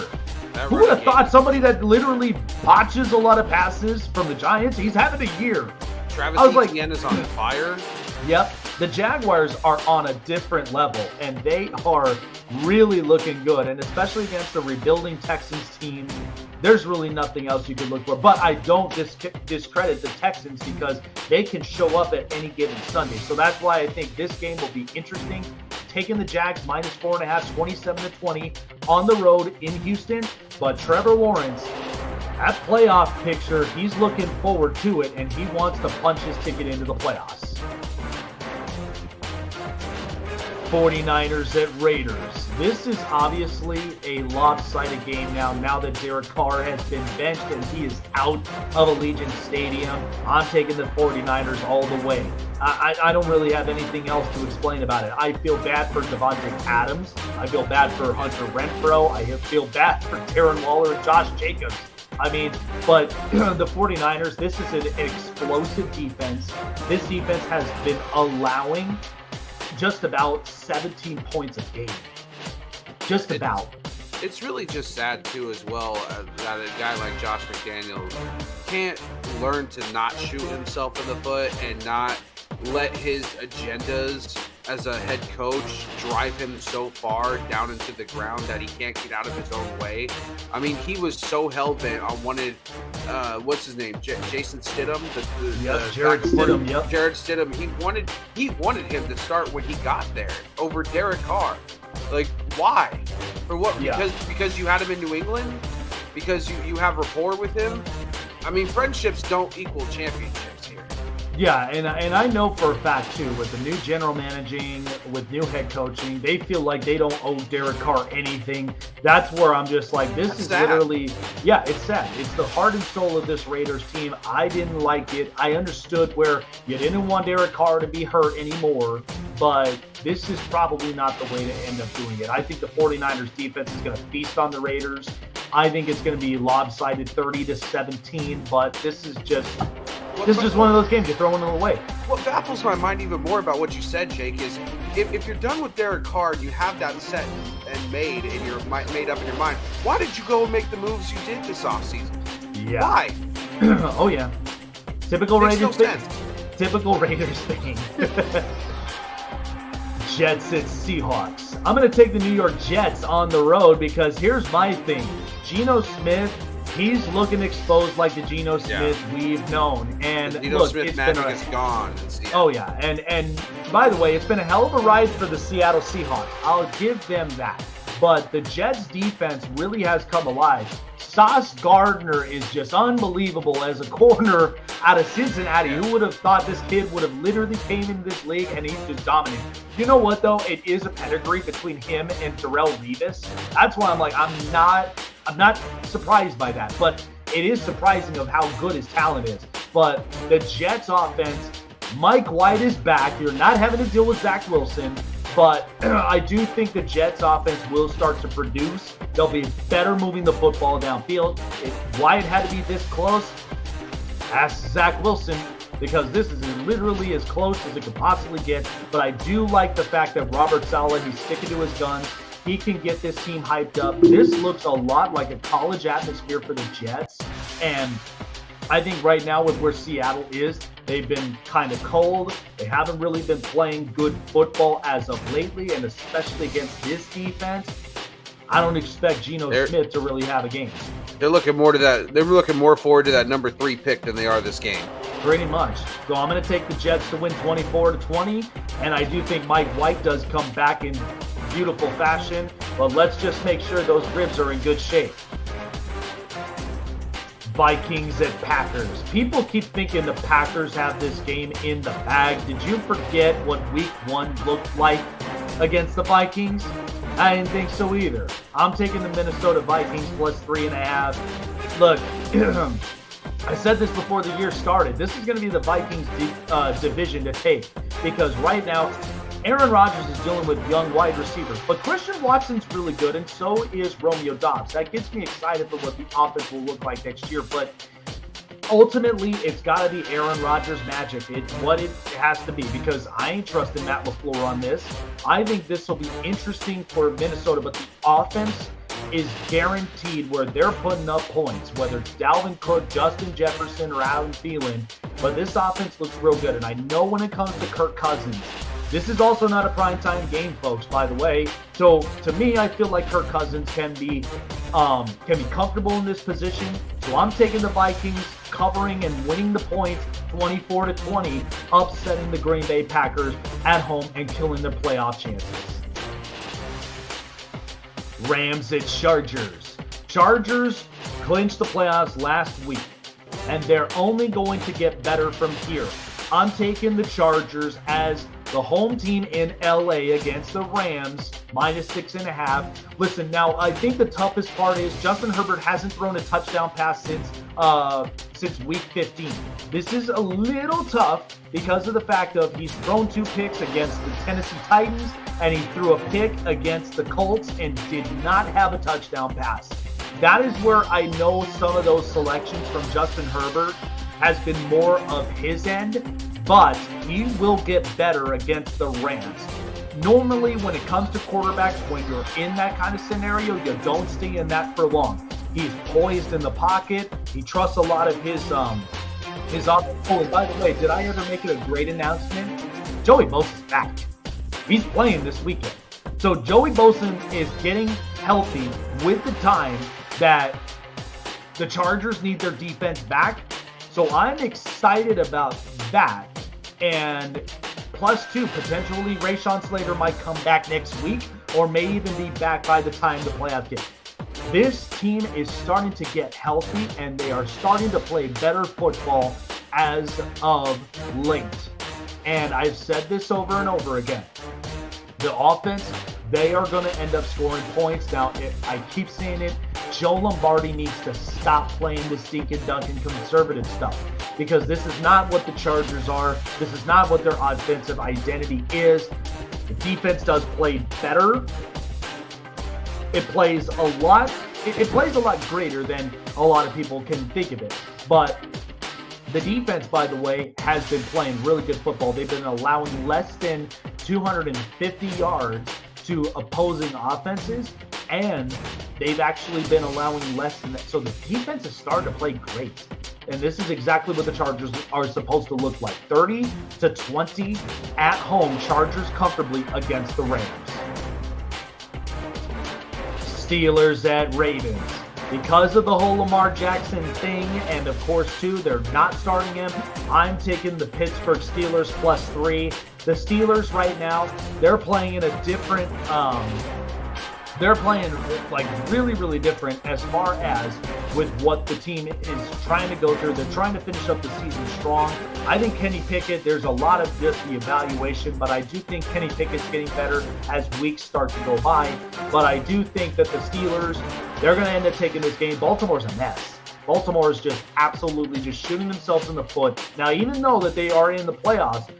Who would have thought somebody that literally botches a lot of passes from the Giants, he's having a year. Travis Etienne is on fire. Yep. The Jaguars are on a different level, and they are really looking good, and especially against the rebuilding Texans team, there's really nothing else you can look for. But I don't discredit the Texans because they can show up at any given Sunday. So that's why I think this game will be interesting. Taking the Jags -4.5, 27-20 on the road in Houston. But Trevor Lawrence, that playoff picture, he's looking forward to it, and he wants to punch his ticket into the playoffs. 49ers at Raiders. This is obviously a lopsided game now that Derek Carr has been benched and he is out of Allegiant Stadium. I'm taking the 49ers all the way. I don't really have anything else to explain about it. I feel bad for Devontae Adams. I feel bad for Hunter Renfrow. I feel bad for Darren Waller and Josh Jacobs. I mean, but the 49ers, this is an explosive defense. This defense has been allowing just about 17 points a game. Just about. It's really just sad, too, as well, that a guy like Josh McDaniels can't learn to not shoot himself in the foot and not let his agendas as a head coach drive him so far down into the ground that he can't get out of his own way. I mean, he was so hell-bent on what's his name? Jason Stidham? Jared Stidham, yep. Jared Stidham. He wanted him to start when he got there over Derek Carr. Like, why? For what? Yeah. Because you had him in New England? Because you have rapport with him? I mean, friendships don't equal championships here. Yeah, and I know for a fact, too, with the new general managing, with new head coaching, they feel like they don't owe Derek Carr anything. That's where I'm just like, this is sad. Literally, yeah, it's sad. It's the heart and soul of this Raiders team. I didn't like it. I understood where you didn't want Derek Carr to be hurt anymore, but this is probably not the way to end up doing it. I think the 49ers defense is going to feast on the Raiders. I think it's going to be lopsided 30-17, but this is just one of those games. You're throwing them away. What baffles my mind even more about what you said, Jake, is if you're done with Derek Carr, you have that set and made up in your mind. Why did you go and make the moves you did this offseason? Yeah. Why? Oh yeah. Typical Makes Raiders no thing. sense. Typical Raiders thing. Jets at Seahawks. I'm going to take the New York Jets on the road because here's my thing. Geno Smith, he's looking exposed like the Geno Smith we've known. And Geno Smith magic is gone. Oh, yeah. And by the way, it's been a hell of a ride for the Seattle Seahawks. I'll give them that. But the Jets defense really has come alive. Sauce Gardner is just unbelievable as a corner out of Cincinnati. Yeah. Who would have thought this kid would have literally came into this league and he's just dominating? You know what, though? It is a pedigree between him and Darrelle Revis. That's why I'm like, I'm not surprised by that. But it is surprising of how good his talent is. But the Jets offense, Mike White is back. You're not having to deal with Zach Wilson. But I do think the Jets offense will start to produce. They'll be better moving the football downfield. If White had to be this close, ask Zach Wilson, because this is literally as close as it could possibly get. But I do like the fact that Robert Saleh, he's sticking to his guns. He can get this team hyped up. This looks a lot like a college atmosphere for the Jets. And I think right now with where Seattle is, they've been kind of cold. They haven't really been playing good football as of lately, and especially against this defense. I don't expect Geno Smith to really have a game. They're looking more to that. They're looking more forward to that number 3 pick than they are this game. Pretty much. So I'm going to take the Jets to win 24-20, and I do think Mike White does come back in beautiful fashion, but let's just make sure those ribs are in good shape. Vikings at Packers. People keep thinking the Packers have this game in the bag. Did you forget what week 1 looked like against the Vikings? I didn't think so either. I'm taking the Minnesota Vikings plus 3.5. Look, I said this before the year started. This is going to be the Vikings division to take, because right now Aaron Rodgers is dealing with young wide receivers, but Christian Watson's really good, and so is Romeo Doubs. That gets me excited for what the offense will look like next year, but ultimately, it's got to be Aaron Rodgers magic. It's what it has to be, because I ain't trusting Matt LaFleur on this. I think this will be interesting for Minnesota, but the offense is guaranteed where they're putting up points, whether it's Dalvin Cook, Justin Jefferson, or Adam Thielen. But this offense looks real good, and I know when it comes to Kirk Cousins, this is also not a primetime game, folks, by the way. So to me, I feel like Kirk Cousins can be comfortable in this position. So I'm taking the Vikings, covering and winning the points 24-20, upsetting the Green Bay Packers at home and killing their playoff chances. Rams at Chargers. Chargers clinched the playoffs last week, and they're only going to get better from here. I'm taking the Chargers as the home team in LA against the Rams, minus 6.5. Listen, now I think the toughest part is Justin Herbert hasn't thrown a touchdown pass since week 15. This is a little tough because of the fact of he's thrown 2 picks against the Tennessee Titans, and he threw a pick against the Colts and did not have a touchdown pass. That is where I know some of those selections from Justin Herbert has been more of his end, but he will get better against the Rams. Normally, when it comes to quarterbacks, when you're in that kind of scenario, you don't stay in that for long. He's poised in the pocket. He trusts a lot of his offense. Oh, and by the way, did I ever make it a great announcement? Joey Bosa's back. He's playing this weekend. So Joey Bosa is getting healthy with the time that the Chargers need their defense back. So I'm excited about that. And +2, potentially Rashawn Slater might come back next week, or may even be back by the time the playoff game. This team is starting to get healthy, and they are starting to play better football as of late. And I've said this over and over again. The offense, they are going to end up scoring points. Now, I keep saying it, Joe Lombardi needs to stop playing this dink and dunk and conservative stuff, because this is not what the Chargers are. This is not what their offensive identity is. The defense does play better. It plays a lot. It plays a lot greater than a lot of people can think of it. But the defense, by the way, has been playing really good football. They've been allowing less than 250 yards to opposing offenses, and they've actually been allowing less than that. So the defense is starting to play great. And this is exactly what the Chargers are supposed to look like. 30-20 at home, Chargers comfortably against the Rams. Steelers at Ravens. Because of the whole Lamar Jackson thing, and of course, too, they're not starting him, I'm taking the Pittsburgh Steelers +3. The Steelers right now, they're playing in a different, they're playing like really, really different as far as with what the team is trying to go through. They're trying to finish up the season strong. I think Kenny Pickett, there's a lot of just the evaluation, but I do think Kenny Pickett's getting better as weeks start to go by. But I do think that the Steelers, they're going to end up taking this game. Baltimore's a mess. Baltimore is just absolutely just shooting themselves in the foot. Now, even though that they are in the playoffs,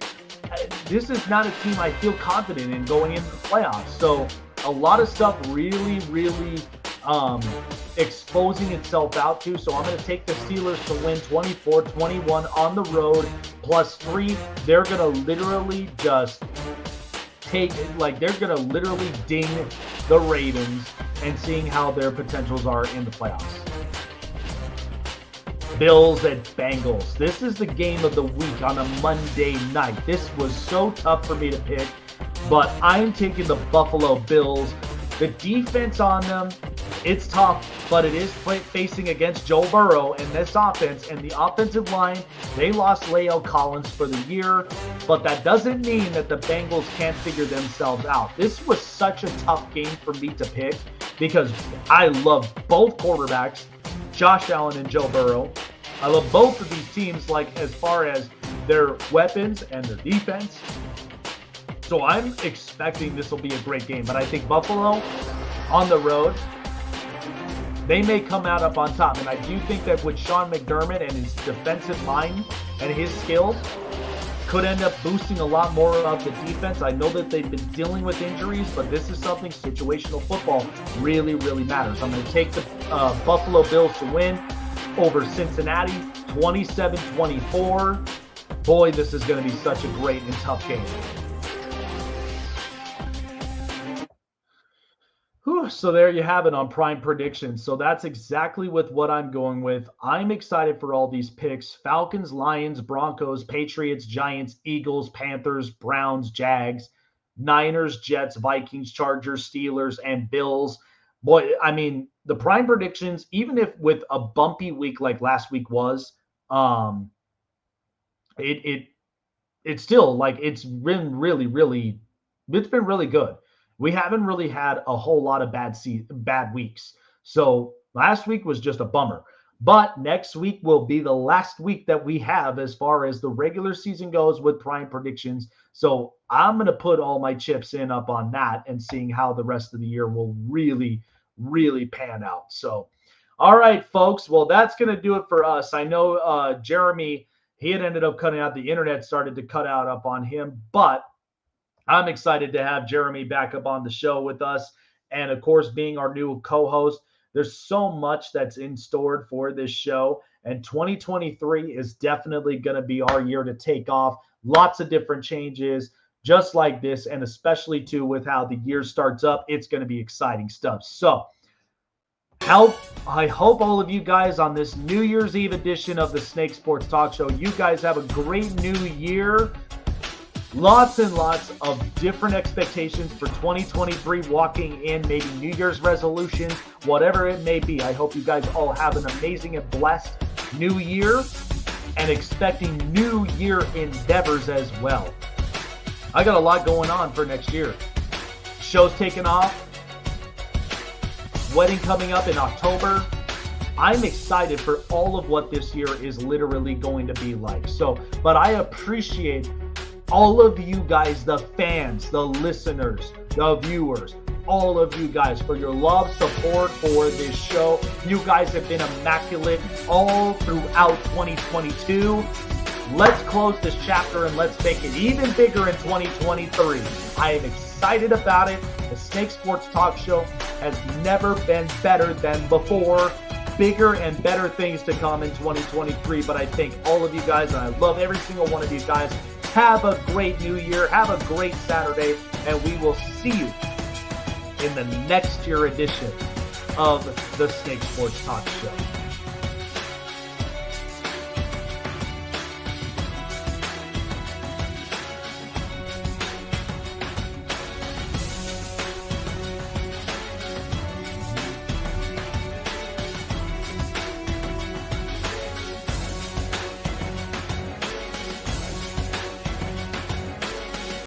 this is not a team I feel confident in going into the playoffs. So a lot of stuff really, really exposing itself out to. So I'm going to take the Steelers to win 24-21 on the road, +3. They're going to literally just they're going to literally ding the Ravens and seeing how their potentials are in the playoffs. Bills and Bengals. This is the game of the week on a Monday night. This was so tough for me to pick, but I'm taking the Buffalo Bills. The defense on them, it's tough, but it is facing against Joe Burrow and this offense. And the offensive line, they lost Leo Collins for the year, but that doesn't mean that the Bengals can't figure themselves out. This was such a tough game for me to pick because I love both quarterbacks, Josh Allen and Joe Burrow. I love both of these teams, like as far as their weapons and their defense. So I'm expecting this will be a great game, but I think Buffalo on the road, they may come out up on top. And I do think that with Sean McDermott and his defensive line and his skills could end up boosting a lot more of the defense. I know that they've been dealing with injuries, but this is something situational football really, really matters. I'm going to take the Buffalo Bills to win over Cincinnati, 27-24. Boy, this is going to be such a great and tough game. Whew, so there you have it on Prime Predictions. So that's exactly with what I'm going with. I'm excited for all these picks. Falcons, Lions, Broncos, Patriots, Giants, Eagles, Panthers, Browns, Jags, Niners, Jets, Vikings, Chargers, Steelers, and Bills. Boy, I mean, the Prime Predictions, even if with a bumpy week like last week was, it's still like it's been really good. We haven't really had a whole lot of bad weeks. So last week was just a bummer. But next week will be the last week that we have as far as the regular season goes with Prime Predictions. So I'm going to put all my chips in up on that and seeing how the rest of the year will really, really pan out. So, all right, folks. Well, that's going to do it for us. I know Jeremy, he had ended up cutting out. The internet started to cut out up on him, but I'm excited to have Jeremy back up on the show with us. And of course, being our new co-host, there's so much that's in store for this show. And 2023 is definitely going to be our year to take off. Lots of different changes just like this. And especially too with how the year starts up, it's going to be exciting stuff. So I hope all of you guys on this New Year's Eve edition of the Snake Sports Talk Show, you guys have a great new year. Lots and lots of different expectations for 2023 walking in, maybe New Year's resolutions, whatever it may be. I hope you guys all have an amazing and blessed new year and expecting new year endeavors as well. I got a lot going on for next year. Show's taking off. Wedding coming up in October. I'm excited for all of what this year is literally going to be like. But I appreciate all of you guys, the fans, the listeners, the viewers, all of you guys for your love, support for this show. You guys have been immaculate all throughout 2022. Let's close this chapter and let's make it even bigger in 2023. I am excited about it. The Snake Sports Talk Show has never been better than before. Bigger and better things to come in 2023. But I thank all of you guys, and I love every single one of you guys. Have a great new year. Have a great Saturday. And we will see you in the next year edition of the Snake Sports Talk Show.